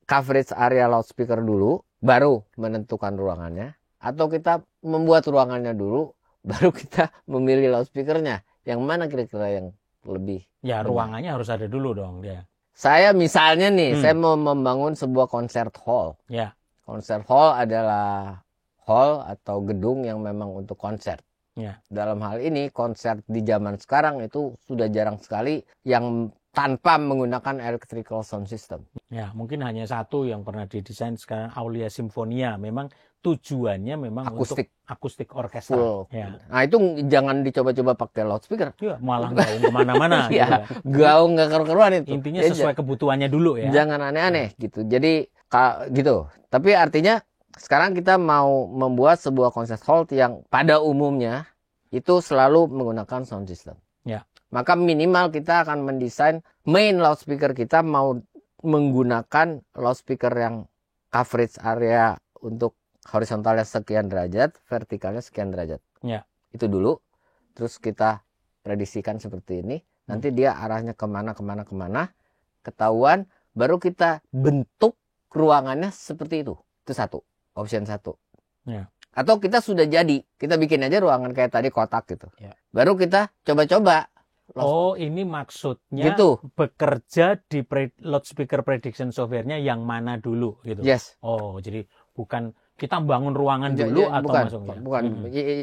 coverage area loudspeaker dulu baru menentukan ruangannya. Atau kita membuat ruangannya dulu, baru kita memilih loudspeakernya. Yang mana kira-kira yang lebih? Ya ruangannya harus ada dulu dong dia. Saya misalnya nih, saya mau membangun sebuah concert hall. Ya. Concert hall adalah hall atau gedung yang memang untuk konser. Ya. Dalam hal ini konser di zaman sekarang itu sudah jarang sekali yang tanpa menggunakan electrical sound system. Ya, mungkin hanya satu yang pernah didesain sekarang, Aulia Sinfonia. Memang tujuannya memang akustik, untuk akustik orkestra. Ya. Nah itu jangan dicoba-coba pakai loudspeaker. Ya, malah gaung kemana-mana. Ya, gitu. Gaung nggak keruan itu. Intinya sesuai kebutuhannya dulu ya. Jangan aneh-aneh gitu. Jadi gitu. Tapi artinya sekarang kita mau membuat sebuah concert hall yang pada umumnya itu selalu menggunakan sound system. Ya. Maka minimal kita akan mendesain main loudspeaker kita mau menggunakan loudspeaker yang coverage area untuk horizontalnya sekian derajat, vertikalnya sekian derajat. Ya. Itu dulu. Terus kita prediksikan seperti ini. Nanti dia arahnya kemana, ketahuan. Baru kita bentuk ruangannya seperti itu. Itu satu. Option satu. Ya. Atau kita sudah jadi. Kita bikin aja ruangan kayak tadi kotak gitu. Ya. Baru kita coba-coba. Oh, ini maksudnya Gitu. bekerja di loudspeaker prediction software-nya yang mana dulu gitu. Yes. Oh, jadi bukan kita bangun ruangan dulu atau bukan, masuknya. bukan.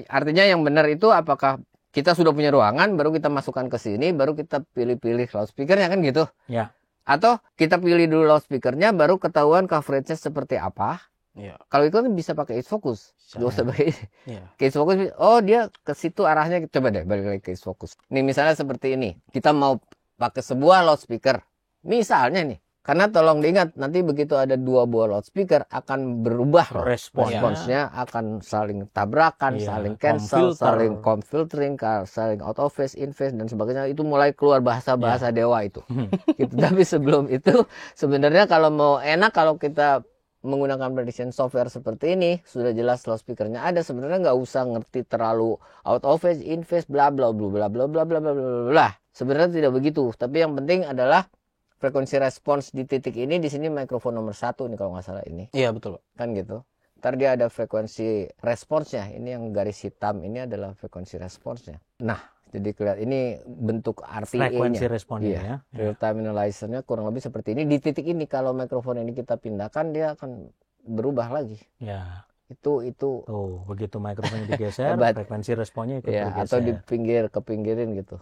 Artinya yang benar itu apakah kita sudah punya ruangan baru kita masukkan ke sini baru kita pilih-pilih loudspeakernya kan gitu. Ya. Atau kita pilih dulu loudspeakernya baru ketahuan coveragenya seperti apa. Ya. Kalau itu kan bisa pakai Ease Focus. Gak usah pakai Ya. Ease Focus. Oh dia ke situ arahnya. Coba deh balik lagi ke Ease Focus. Nih misalnya seperti ini. Kita mau pakai sebuah loudspeaker. Misalnya nih. Karena tolong diingat nanti begitu ada 2 buah loudspeaker akan berubah responsnya akan saling tabrakan, saling cancel, saling filtering, saling out of phase, in phase dan sebagainya. Itu mulai keluar bahasa-bahasa dewa itu. Gitu. Tapi sebelum itu sebenarnya kalau mau enak kalau kita menggunakan prediction software seperti ini sudah jelas loudspeakernya ada, sebenarnya nggak usah ngerti terlalu out of phase, in phase, bla bla bla bla bla bla bla bla bla. Sebenarnya tidak begitu, tapi yang penting adalah frekuensi respons di titik ini, di sini mikrofon nomor 1 nih kalau nggak salah ini. Iya betul. Kan gitu. Ntar dia ada frekuensi responsnya. Ini yang garis hitam ini adalah frekuensi responsnya. Nah, jadi kelihatan ini bentuk RTA-nya. Frekuensi responnya iya. ya. Real time analyzer-nya kurang lebih seperti ini. Di titik ini kalau mikrofon ini kita pindahkan dia akan berubah lagi. Ya. Itu. Tuh, begitu mikrofonnya digeser, frekuensi responnya ikut ya, bergeser. Atau kepinggirin gitu.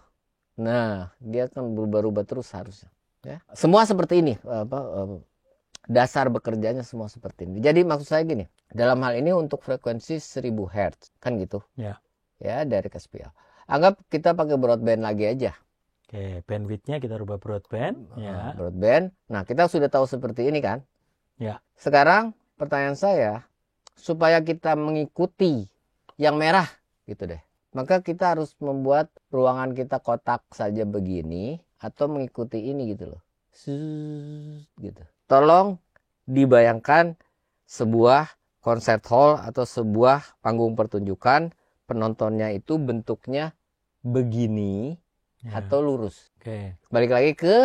Nah, dia akan berubah-ubah terus harusnya. Ya. Semua seperti ini, dasar bekerjanya semua seperti ini. Jadi maksud saya gini, dalam hal ini untuk frekuensi 1000 Hz kan gitu. Ya. Ya dari SPL. Anggap kita pakai broadband lagi aja. Oke, bandwidth-nya kita rubah broadband. Ya. Broadband. Nah kita sudah tahu seperti ini kan. Ya. Sekarang pertanyaan saya, supaya kita mengikuti yang merah gitu deh. Maka kita harus membuat ruangan kita kotak saja begini atau mengikuti ini gitu loh. Gitu. Tolong dibayangkan sebuah concert hall atau sebuah panggung pertunjukan, penontonnya itu bentuknya begini atau lurus. Oke. Balik lagi ke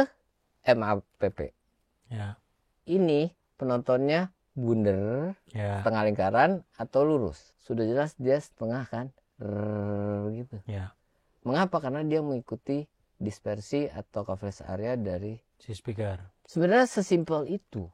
MAPP. Ya. Ini penontonnya bundar, setengah lingkaran atau lurus. Sudah jelas dia setengah kan. Gitu. Ya. Mengapa? Karena dia mengikuti dispersi atau coverage area dari si speaker. Sebenarnya sesimpel itu.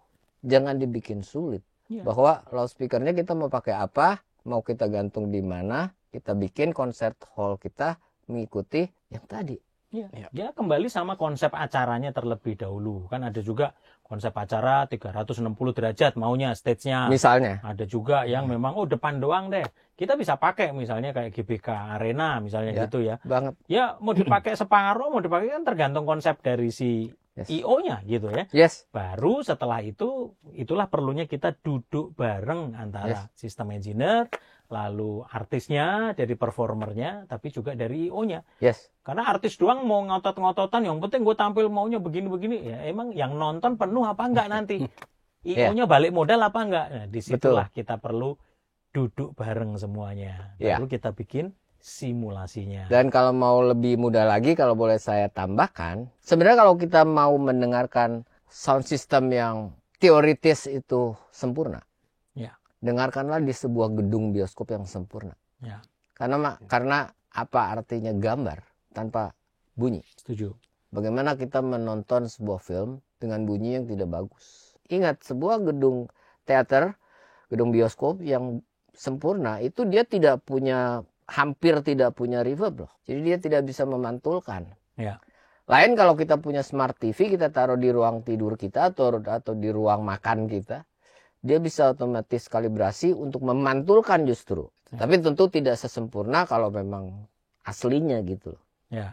Jangan dibikin sulit. Ya. Bahwa loudspeakernya kita mau pakai apa, mau kita gantung di mana, kita bikin concert hall kita mengikuti yang tadi. Ya. Dia kembali sama konsep acaranya terlebih dahulu. Kan ada juga konsep acara 360 derajat maunya stage-nya. Misalnya. Ada juga yang memang depan doang deh. Kita bisa pakai misalnya kayak GBK Arena misalnya gitu ya. Banget. Ya mau dipakai separuh, mau dipakai kan tergantung konsep dari si IO-nya gitu ya. Yes. Baru setelah itu, itulah perlunya kita duduk bareng antara sistem engineer, lalu artisnya, dari performernya, tapi juga dari IO-nya. Yes. Karena artis doang mau ngotot-ngototan, yang penting gue tampil maunya begini-begini. Ya emang yang nonton penuh apa enggak nanti? IO-nya balik modal apa enggak? Nah, disitulah kita perlu duduk bareng semuanya. Baru kita bikin simulasinya. Dan kalau mau lebih mudah lagi, kalau boleh saya tambahkan, sebenarnya kalau kita mau mendengarkan sound system yang teoritis itu sempurna, dengarkanlah di sebuah gedung bioskop yang sempurna. Karena apa artinya gambar tanpa bunyi? Setuju. Bagaimana kita menonton sebuah film dengan bunyi yang tidak bagus? Ingat, sebuah gedung teater, gedung bioskop yang sempurna itu dia hampir tidak punya reverb loh. Jadi dia tidak bisa memantulkan. Ya. Lain kalau kita punya smart TV, kita taruh di ruang tidur kita atau di ruang makan kita, dia bisa otomatis kalibrasi untuk memantulkan justru. Tapi tentu tidak sesempurna kalau memang aslinya gitu loh. Ya.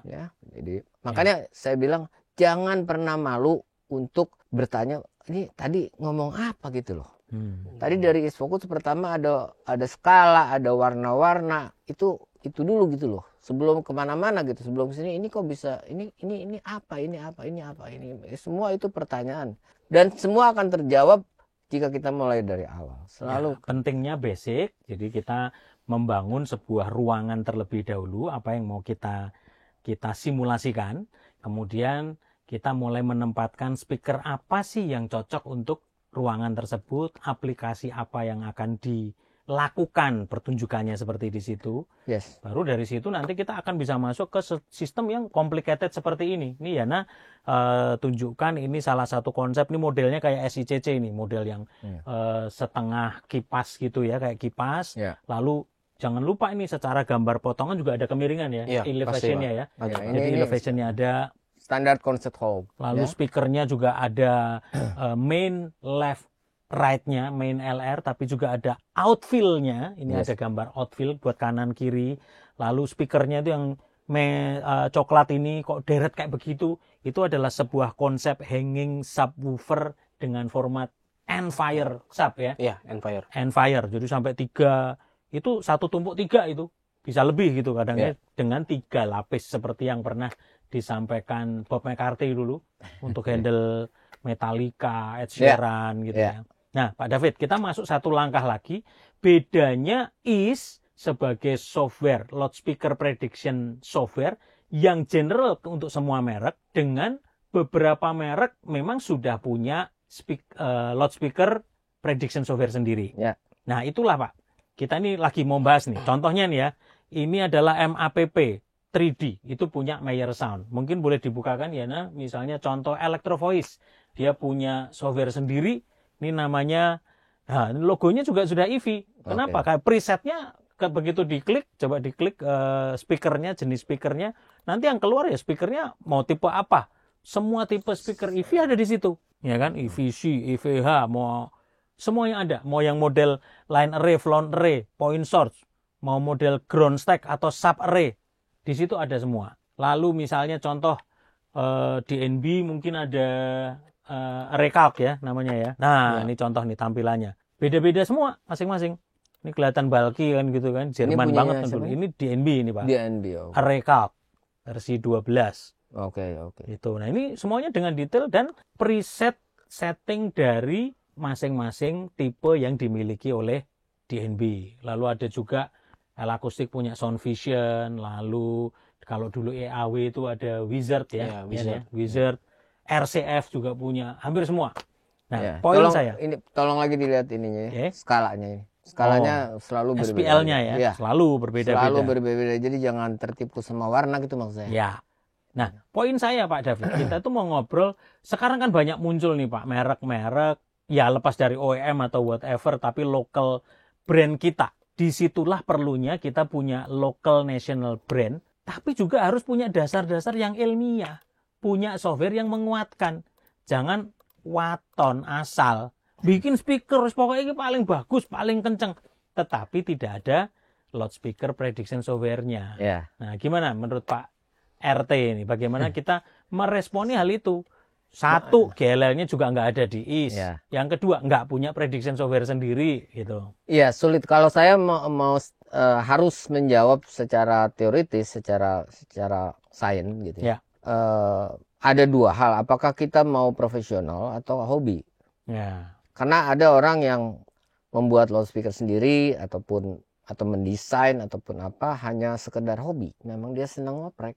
Jadi makanya saya bilang jangan pernah malu untuk bertanya, ini tadi ngomong apa gitu loh. Tadi dari Ease Focus pertama ada skala, ada warna-warna, itu dulu gitu loh. Sebelum kemana-mana gitu, sebelum sini ini kok bisa ini apa, ini semua itu pertanyaan dan semua akan terjawab jika kita mulai dari awal. Selalu pentingnya basic. Jadi kita membangun sebuah ruangan terlebih dahulu, apa yang mau kita simulasikan, kemudian kita mulai menempatkan speaker apa sih yang cocok untuk ruangan tersebut, aplikasi apa yang akan lakukan pertunjukannya seperti di situ. Yes. Baru dari situ nanti kita akan bisa masuk ke sistem yang complicated seperti ini. Ini Yana tunjukkan ini salah satu konsep, ini modelnya kayak SICC ini, model yang setengah kipas gitu ya, kayak kipas. Lalu jangan lupa ini secara gambar potongan juga ada kemiringan ya, elevationnya ya. Jadi elevationnya ada. Standar concert hall. Lalu speakernya juga ada main left right-nya, main LR, tapi juga ada outfill-nya. Ini ada gambar outfill buat kanan kiri. Lalu speakernya itu yang coklat ini kok deret kayak begitu. Itu adalah sebuah konsep hanging subwoofer dengan format Enfire sub ya. Iya, Enfire. Enfire. Jadi sampai 3, itu satu tumpuk 3 itu. Bisa lebih gitu kadangnya dengan 3 lapis seperti yang pernah disampaikan Bob McCarthy dulu untuk handle Metallica, Ed Sheeran gitu ya. Nah, Pak David, kita masuk satu langkah lagi. Bedanya is sebagai software, loudspeaker prediction software yang general untuk semua merek, dengan beberapa merek memang sudah punya loudspeaker prediction software sendiri. Nah, itulah Pak. Kita ini lagi mau bahas nih. Contohnya nih ya, ini adalah MAPP 3D. Itu punya Meyer Sound. Mungkin boleh dibukakan ya, nah, misalnya contoh Electro Voice. Dia punya software sendiri. Ini namanya, nah, logonya juga sudah EV. Kenapa? Kayak presetnya begitu diklik, coba diklik speakernya, jenis speakernya, nanti yang keluar ya speakernya mau tipe apa. Semua tipe speaker EV ada di situ, ya kan? EVC, EVH, mau semua yang ada. Mau yang model line array, float array, point source, mau model ground stack atau sub array, di situ ada semua. Lalu misalnya contoh DNB mungkin ada recalc ya namanya ya. Nah, ini contoh nih tampilannya. Beda-beda semua masing-masing. Ini kelihatan bulky kan gitu kan. Jerman banget kan dulu. Ini DNB ini, Pak. DNB. Recalc versi 12. Oke. Itu. Nah, ini semuanya dengan detail dan preset setting dari masing-masing tipe yang dimiliki oleh DNB. Lalu ada juga L-Acoustic punya Sound Vision, lalu kalau dulu EAW itu ada Wizard ya. Wizard. RCF juga punya, hampir semua. Nah, poin saya. Ini tolong lagi dilihat ininya ya, skalanya ini. Skalanya selalu berbeda. SPL-nya ya, selalu berbeda-beda. Selalu berbeda-beda. Jadi jangan tertipu sama warna gitu maksud saya. Ya. Nah, poin saya Pak David, kita tuh mau ngobrol, sekarang kan banyak muncul nih Pak, merek-merek, ya lepas dari OEM atau whatever, tapi local brand kita. Disitulah perlunya kita punya local national brand, tapi juga harus punya dasar-dasar yang ilmiah. Punya software yang menguatkan. Jangan waton asal. Bikin speaker, pokoknya ini paling bagus, paling kenceng. Tetapi tidak ada loudspeaker prediction software-nya. Nah, gimana menurut Pak RT ini? Bagaimana kita meresponi hal itu? Satu, GLL-nya juga nggak ada di IS. Yang kedua, nggak punya prediction software sendiri. Gitu. Iya, sulit. Kalau saya mau harus menjawab secara teoritis, secara sains gitu ya. Ada 2 hal, apakah kita mau profesional atau hobi. Karena ada orang yang membuat loudspeaker sendiri atau mendesain ataupun apa hanya sekedar hobi. Memang dia senang ngoprek.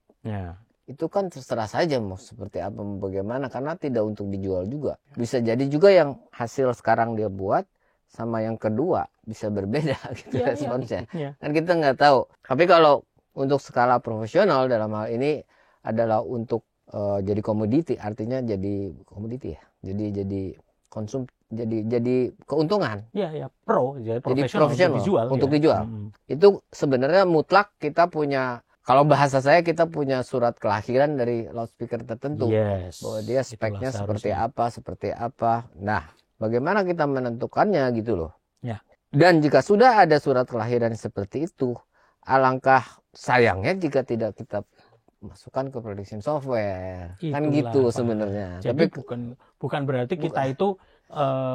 Itu kan terserah saja mau seperti apa, bagaimana, karena tidak untuk dijual juga. Bisa jadi juga yang hasil sekarang dia buat sama yang kedua bisa berbeda gitu responsnya. Kan kita nggak tahu. Tapi kalau untuk skala profesional dalam hal ini adalah untuk jadi komoditi, artinya jadi komoditi ya. Jadi jadi keuntungan. Jadi profesional untuk dijual. Itu sebenarnya mutlak kita punya, kalau bahasa saya kita punya surat kelahiran dari loudspeaker tertentu. Bahwa dia speknya seperti apa. Nah, bagaimana kita menentukannya gitu loh. Dan jika sudah ada surat kelahiran seperti itu, alangkah sayangnya jika tidak kita masukkan ke prediction software. Kan gitu sebenarnya. Jadi bukan berarti kita itu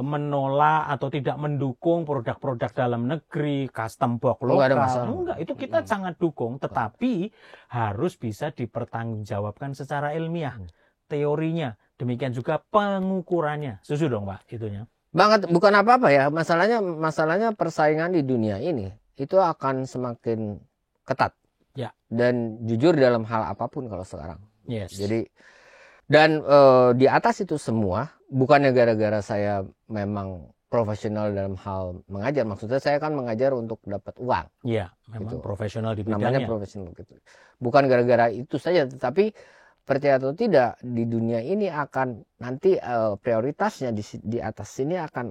menolak atau tidak mendukung produk-produk dalam negeri, custom box lokal. Enggak, itu kita sangat dukung, tetapi harus bisa dipertanggungjawabkan secara ilmiah, teorinya, demikian juga pengukurannya. Setuju dong, Pak, itunya. Banget, bukan apa-apa ya. Masalahnya persaingan di dunia ini itu akan semakin ketat. Dan jujur dalam hal apapun kalau sekarang. Jadi dan di atas itu semua, bukannya gara-gara saya memang profesional dalam hal mengajar. Maksudnya saya kan mengajar untuk dapat uang. Iya, memang Gitu. profesional di Namanya bidangnya. profesional gitu. Bukan gara-gara itu saja, tetapi percaya atau tidak di dunia ini akan nanti prioritasnya di atas sini akan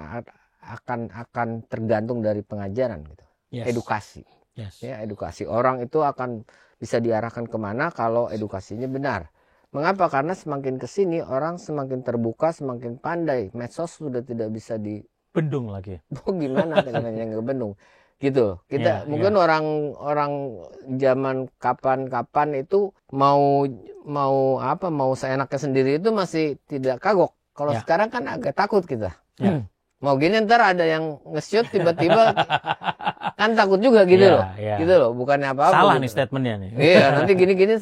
tergantung dari pengajaran gitu. Yes. Edukasi. Yes. Ya, edukasi. Orang itu akan bisa diarahkan kemana kalau edukasinya benar. Mengapa? Karena semakin kesini orang semakin terbuka, semakin pandai. Medsos sudah tidak bisa Bendung lagi. oh gimana caranya ngebendung gitu. Kita Ya, mungkin orang zaman kapan itu mau seenaknya sendiri itu masih tidak kagok. Kalau Ya. sekarang kan agak takut kita. Ya. Mau gini ntar ada yang nge-shoot tiba-tiba kan takut juga gitu Ya, loh. ya. Gitu loh, bukannya apa-apa. Salah gitu. nih statementnya nih. Iya, nanti gini-gini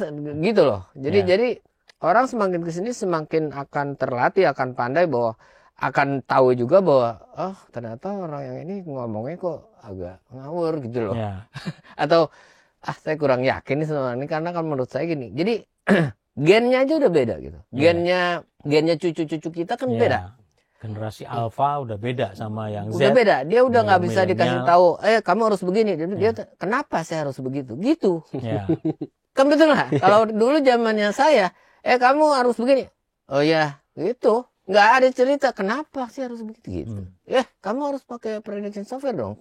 gitu loh. Ya. Jadi orang semakin kesini semakin akan terlatih, akan pandai bahwa akan tahu juga bahwa oh ternyata orang yang ini ngomongnya kok agak ngawur gitu loh. Ya. Atau saya kurang yakin nih sama ini karena kan menurut saya gini. Jadi gennya aja udah beda gitu. Ya. Gennya cucu-cucu kita kan Ya. beda. Generasi alpha udah beda sama yang Z. Udah beda. Dia udah nggak bisa dikasih tahu. Kamu harus begini. Dia kenapa saya harus begitu? Gitu. Ya. Kan betul lah. Kalau dulu zamannya saya, kamu harus begini. Oh ya, gitu. Nggak ada cerita. Kenapa sih harus begitu gitu? Kamu harus pakai prediction software dong.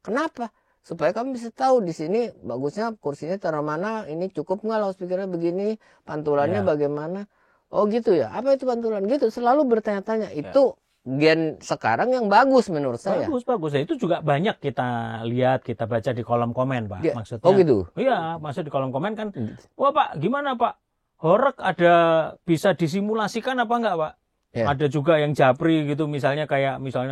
Kenapa? Supaya kamu bisa tahu di sini bagusnya kursinya taruh mana, ini cukup nggak loudspeakernya begini, pantulannya bagaimana. Oh gitu ya. Apa itu pantulan? Gitu. Selalu bertanya-tanya. Itu gen sekarang yang bagus menurut saya. Bagus. Nah, itu juga banyak kita lihat, kita baca di kolom komen, Pak. Maksudnya. Oh gitu. Iya, maksud di kolom komen kan. Wah Pak, gimana Pak? Horeg ada bisa disimulasikan apa enggak Pak? Ya. Ada juga yang japri gitu, misalnya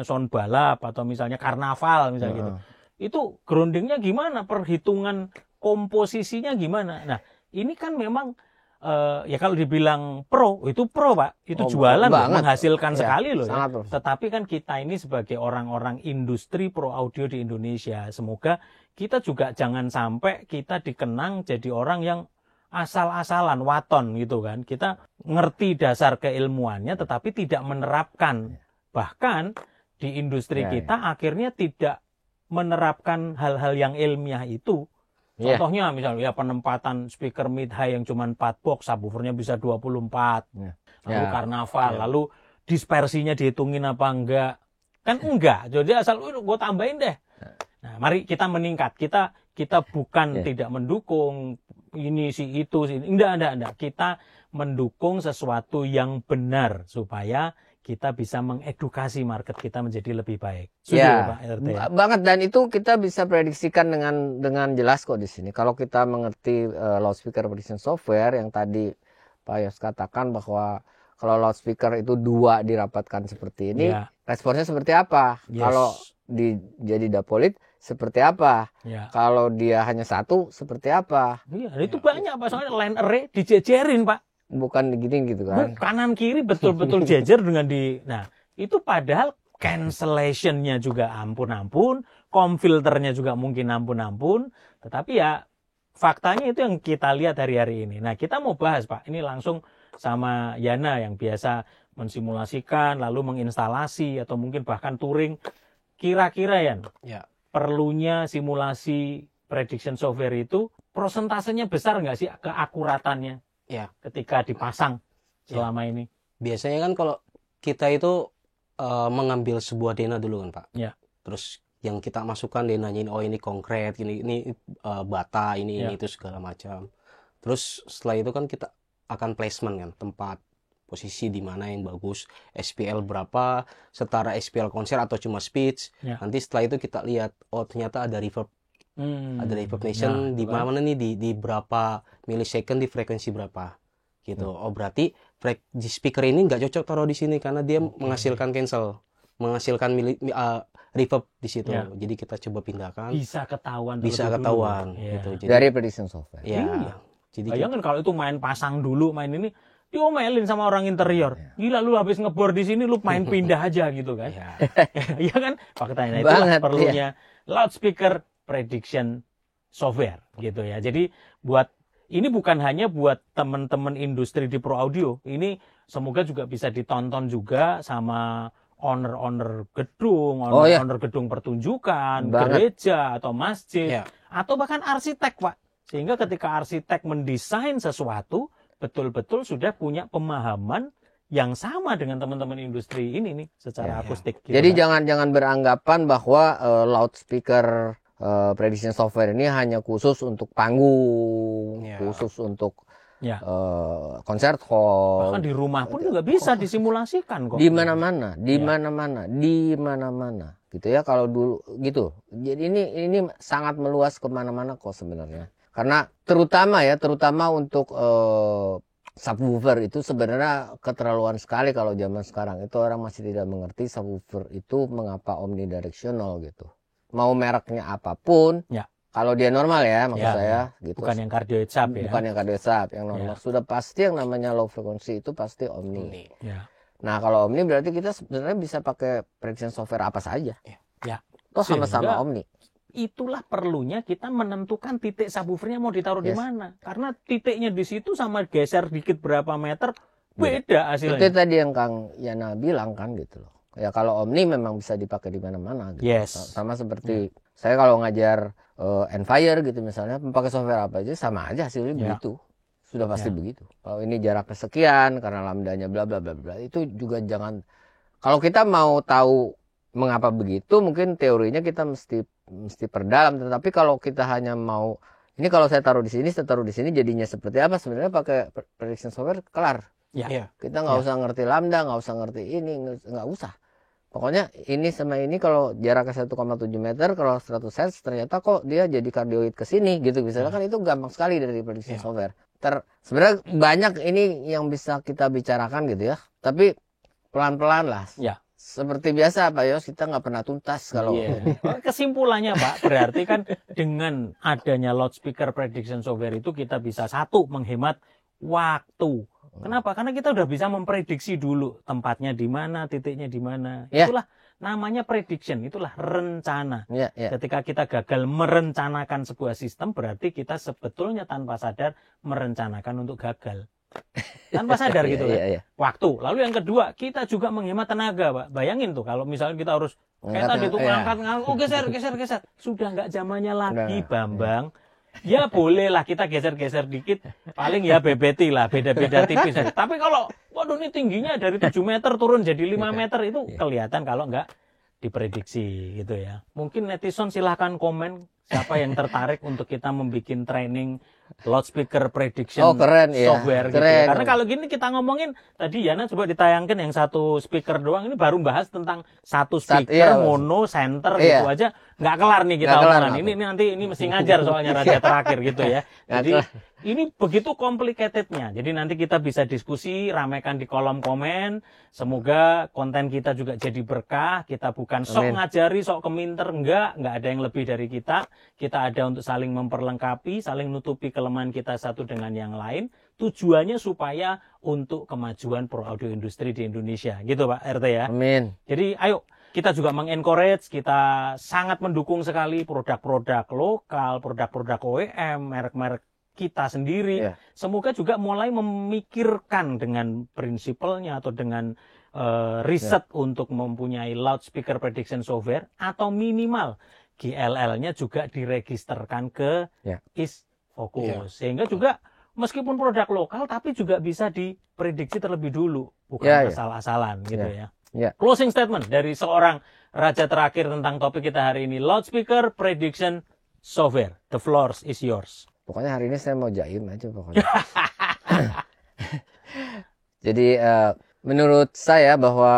sound balap atau misalnya karnaval misalnya gitu. Itu groundingnya gimana? Perhitungan komposisinya gimana? Nah, ini kan memang ya kalau dibilang pro, itu pro Pak. Itu jualan loh, menghasilkan sekali loh ya. Tetapi kan kita ini sebagai orang-orang industri pro audio di Indonesia, semoga kita juga jangan sampai kita dikenang jadi orang yang asal-asalan, waton gitu kan. Kita ngerti dasar keilmuannya tetapi tidak menerapkan. Bahkan di industri kita akhirnya tidak menerapkan hal-hal yang ilmiah itu. Contohnya misalnya penempatan speaker mid high yang cuma 4 box, subwoofernya bisa 24. Lalu karnaval, lalu dispersinya dihitungin apa enggak. Kan enggak. Jadi asal gue tambahin deh. Nah, mari kita meningkat. Kita bukan tidak mendukung ini si itu sih. Enggak. Kita mendukung sesuatu yang benar supaya kita bisa mengedukasi market kita menjadi lebih baik. Pak RT. Banget, dan itu kita bisa prediksikan dengan jelas kok di sini. Kalau kita mengerti loudspeaker prediction software yang tadi Pak Yos katakan bahwa kalau loudspeaker itu 2 dirapatkan seperti ini, responnya seperti apa? Kalau jadi dapolit seperti apa? Kalau dia hanya 1 seperti apa? Itu banyak Pak, soalnya line array dijejerin Pak. Bukan gini gitu kan. Kanan kiri betul-betul jejer dengan nah, itu padahal cancellation-nya juga ampun-ampun, com filternya juga mungkin ampun-ampun, tetapi ya faktanya itu yang kita lihat hari-hari ini. Nah, kita mau bahas Pak, ini langsung sama Yana yang biasa mensimulasikan, lalu menginstalasi atau mungkin bahkan touring. Kira-kira ya, perlunya simulasi prediction software itu prosentasenya besar nggak sih keakuratannya? Ya, ketika dipasang selama ini. Biasanya kan kalau kita itu mengambil sebuah dena dulu kan Pak. Ya. Terus yang kita masukkan denanya ini, oh ini konkret, ini bata, ini itu segala macam. Terus setelah itu kan kita akan placement kan, tempat posisi di mana yang bagus, SPL berapa, setara SPL konser atau cuma speech. Nanti setelah itu kita lihat, oh ternyata ada reverb. Ada reverb nation di mana nih, di berapa millisecond, di frekuensi berapa gitu. Oh berarti di speaker ini nggak cocok taruh di sini karena dia menghasilkan cancel, menghasilkan reverb di situ. Jadi kita coba pindahkan. Bisa ketahuan gitu. Jadi, dari prediction software. Jadi bayangkan kalau itu main pasang dulu, main ini diomelin sama orang interior. Gila lu habis ngebor di sini lu main pindah aja gitu kan. Iya kan? Faktanya itulah perlunya loudspeaker prediction software gitu ya. Jadi ini bukan hanya buat teman-teman industri di pro audio. Ini semoga juga bisa ditonton juga sama owner gedung, iya. owner gedung pertunjukan, Banget. gereja atau masjid, Ya. atau bahkan arsitek, Pak. Sehingga ketika arsitek mendesain sesuatu, betul-betul sudah punya pemahaman yang sama dengan teman-teman industri ini nih secara Ya. akustik. Gitu, Jadi Pak. jangan beranggapan bahwa loudspeaker prediction software ini hanya khusus untuk panggung, Ya. khusus untuk Ya. concert Bahkan hall, di rumah pun juga bisa disimulasikan kok. di mana-mana, di Ya. mana-mana, gitu ya. Kalau dulu gitu. Jadi ini sangat meluas kemana-mana kok sebenarnya. Karena terutama untuk subwoofer itu sebenarnya keterlaluan sekali kalau zaman sekarang. Itu orang masih tidak mengerti subwoofer itu mengapa omnidirectional gitu. Mau mereknya apapun, Ya. kalau dia normal ya maksud Ya, saya gitu. Bukan yang cardioid sub ya. Bukan yang kardioid yang normal. Ya. Sudah pasti yang namanya low frequency itu pasti omni. Ya. Nah, kalau omni berarti kita sebenarnya bisa pakai prediction software apa saja. Ya. Toh sama-sama Sehingga omni. itulah perlunya kita menentukan titik subwoofernya mau ditaruh di Yes. mana. Karena titiknya di situ sama geser dikit berapa meter beda Itu hasilnya. tadi yang Kang Yana bilang kan gitu loh. Ya kalau omni memang bisa dipakai di mana-mana gitu. Yes. Sama seperti saya kalau ngajar Enfire gitu misalnya, pakai software apa aja sama aja hasilnya Ya. begitu. Sudah pasti Ya. begitu. Kalau ini jaraknya sekian karena lambdanya bla bla bla bla, itu juga jangan. Kalau kita mau tahu mengapa begitu, mungkin teorinya kita mesti perdalam. Tetapi kalau kita hanya mau ini kalau saya taruh di sini, saya taruh di sini jadinya seperti apa, sebenarnya pakai prediction software kelar. Ya. Ya. Kita nggak Ya. usah ngerti lambda, nggak usah ngerti ini, nggak usah. Pokoknya ini sama ini kalau jaraknya 1,7 meter, kalau 100 Hz ternyata kok dia jadi kardioid ke sini gitu. Misalnya kan itu gampang sekali dari prediction software. Sebenarnya banyak ini yang bisa kita bicarakan gitu ya. Tapi pelan-pelan lah. Ya. Seperti biasa Pak Yos, kita nggak pernah tuntas kalau Iya. Kesimpulannya Pak, berarti kan dengan adanya loudspeaker prediction software itu kita bisa satu menghemat waktu. Kenapa? Karena kita udah bisa memprediksi dulu tempatnya di mana, titiknya di mana. Ya. Itulah namanya prediction, itulah rencana. ya, ya. Ketika kita gagal merencanakan sebuah sistem, berarti kita sebetulnya tanpa sadar merencanakan untuk gagal. Tanpa sadar gitu kan. Iya, iya. Waktu. Lalu yang kedua, kita juga menghemat tenaga, Pak. Bayangin tuh kalau misalnya kita harus kayak tadi tuh Iya. ngangkat, oh geser. Sudah nggak zamannya lagi, Udah, Bambang. Ya boleh lah kita geser-geser dikit. Paling ya bebeti lah, beda-beda tipis. Tapi kalau, waduh ini tingginya dari 7 meter turun jadi 5 meter, itu kelihatan kalau nggak diprediksi gitu ya. Mungkin netizen silahkan komen siapa yang tertarik untuk kita membuat training loudspeaker prediction Keren, iya. software gitu Keren. ya. Karena kalau gini kita ngomongin tadi Yana coba ditayangkan yang satu speaker doang, ini baru bahas tentang satu speaker iya, mono center iya. gitu aja nggak kelar nih kita Nggak kelar, omongan. Pak. Ini nanti ini mesti ngajar soalnya raja terakhir gitu ya. Nggak Jadi kelar. ini begitu complicatednya. Jadi nanti kita bisa diskusi, ramaikan di kolom komen. Semoga konten kita juga jadi berkah. Kita bukan sok Amin. ngajari, sok keminter, enggak ada yang lebih dari kita. Kita ada untuk saling memperlengkapi, saling nutupi kelemahan kita satu dengan yang lain. Tujuannya supaya untuk kemajuan pro audio industri di Indonesia. Gitu Pak RT ya. Amin. Jadi ayo kita juga mengencourage, kita sangat mendukung sekali produk-produk lokal, produk-produk OEM, merek-merek kita sendiri. Iya. Semoga juga mulai memikirkan dengan prinsipalnya atau dengan riset untuk mempunyai loudspeaker prediction software atau minimal GLL-nya juga diregisterkan ke Ya. ISFocus. Ya. Sehingga juga meskipun produk lokal tapi juga bisa diprediksi terlebih dulu, bukan Ya, ya. asal-asalan gitu Ya. ya. Ya. Closing statement dari seorang raja terakhir tentang topik kita hari ini, loudspeaker prediction software. The floor is yours. Pokoknya hari ini saya mau jaim aja pokoknya. Jadi menurut saya bahwa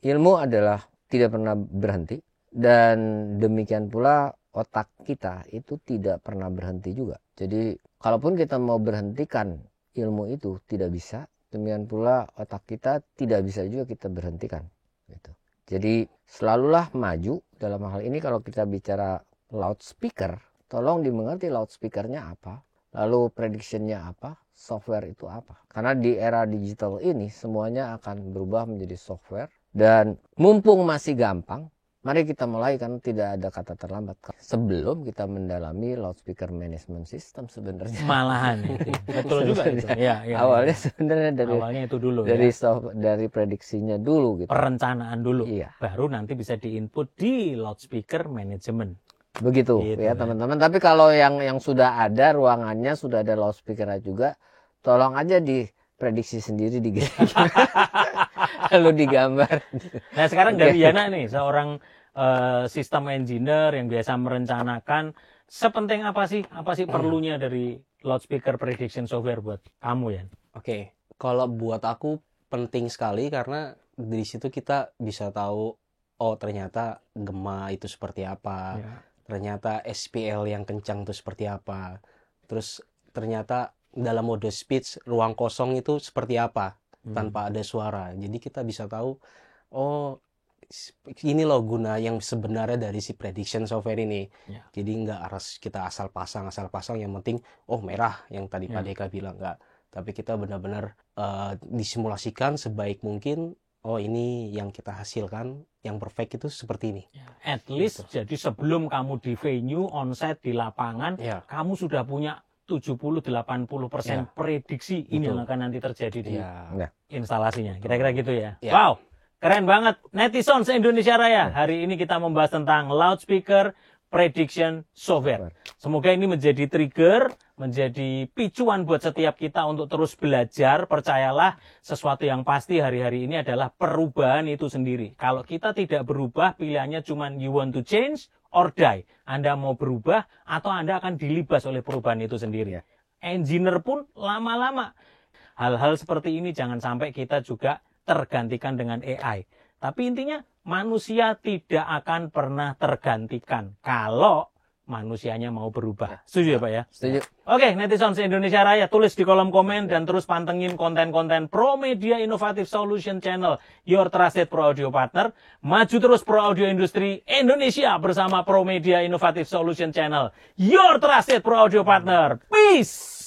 ilmu adalah tidak pernah berhenti dan demikian pula otak kita itu tidak pernah berhenti juga. Jadi kalaupun kita mau berhentikan ilmu itu tidak bisa, demikian pula otak kita tidak bisa juga kita berhentikan. Gitu. Jadi selalulah maju dalam hal ini. Kalau kita bicara loudspeaker, tolong dimengerti loudspeakernya apa, lalu prediction-nya apa, software itu apa. Karena di era digital ini semuanya akan berubah menjadi software. Dan mumpung masih gampang, Mari kita mulai, kan tidak ada kata terlambat. Sebelum kita mendalami loudspeaker management system sebenarnya. Malahan itu. Betul juga itu. Ya, Awalnya sebenarnya awalnya itu dulu dari ya. dari prediksinya dulu gitu. Perencanaan dulu. Iya. Baru nanti bisa diinput di loudspeaker management. Begitu Gitu, ya teman-teman. Tapi kalau yang sudah ada ruangannya, sudah ada loudspeaker juga, tolong aja diprediksi sendiri lalu digambar. Nah sekarang dari Yana nih, seorang sistem engineer yang biasa merencanakan, sepenting apa sih perlunya dari loudspeaker prediction software buat kamu ya? Oke, kalau buat aku penting sekali karena di situ kita bisa tahu, oh ternyata gema itu seperti apa, ternyata SPL yang kencang itu seperti apa, terus ternyata dalam mode speech ruang kosong itu seperti apa tanpa ada suara. Jadi kita bisa tahu, oh ini loh guna yang sebenarnya dari si prediction software ini. Jadi nggak harus kita asal pasang yang penting oh merah yang tadi Pak Deka bilang, nggak. Tapi kita benar-benar disimulasikan sebaik mungkin, oh ini yang kita hasilkan yang perfect itu seperti ini. At least jadi sebelum kamu di venue onsite di lapangan, kamu sudah punya 70-80% prediksi ini yang akan nanti terjadi di instalasinya. Kira-kira gitu ya. Wow, keren banget. Netizen se-Indonesia Raya. Hari ini kita membahas tentang loudspeaker prediction software. Semoga ini menjadi trigger, menjadi picuan buat setiap kita untuk terus belajar. Percayalah, sesuatu yang pasti hari-hari ini adalah perubahan itu sendiri. Kalau kita tidak berubah, pilihannya cuma you want to change or die. Anda mau berubah atau Anda akan dilibas oleh perubahan itu sendiri. Engineer pun lama-lama. Hal-hal seperti ini jangan sampai kita juga tergantikan dengan AI. Tapi intinya manusia tidak akan pernah tergantikan kalau manusianya mau berubah. Setuju ya Pak ya? Setuju. Oke, netizen se-Indonesia Raya, tulis di kolom komen dan terus pantengin konten-konten Pro Media Innovative Solution Channel, your trusted Pro Audio partner. Maju terus Pro Audio Industri Indonesia bersama Pro Media Innovative Solution Channel, your trusted Pro Audio partner. Peace!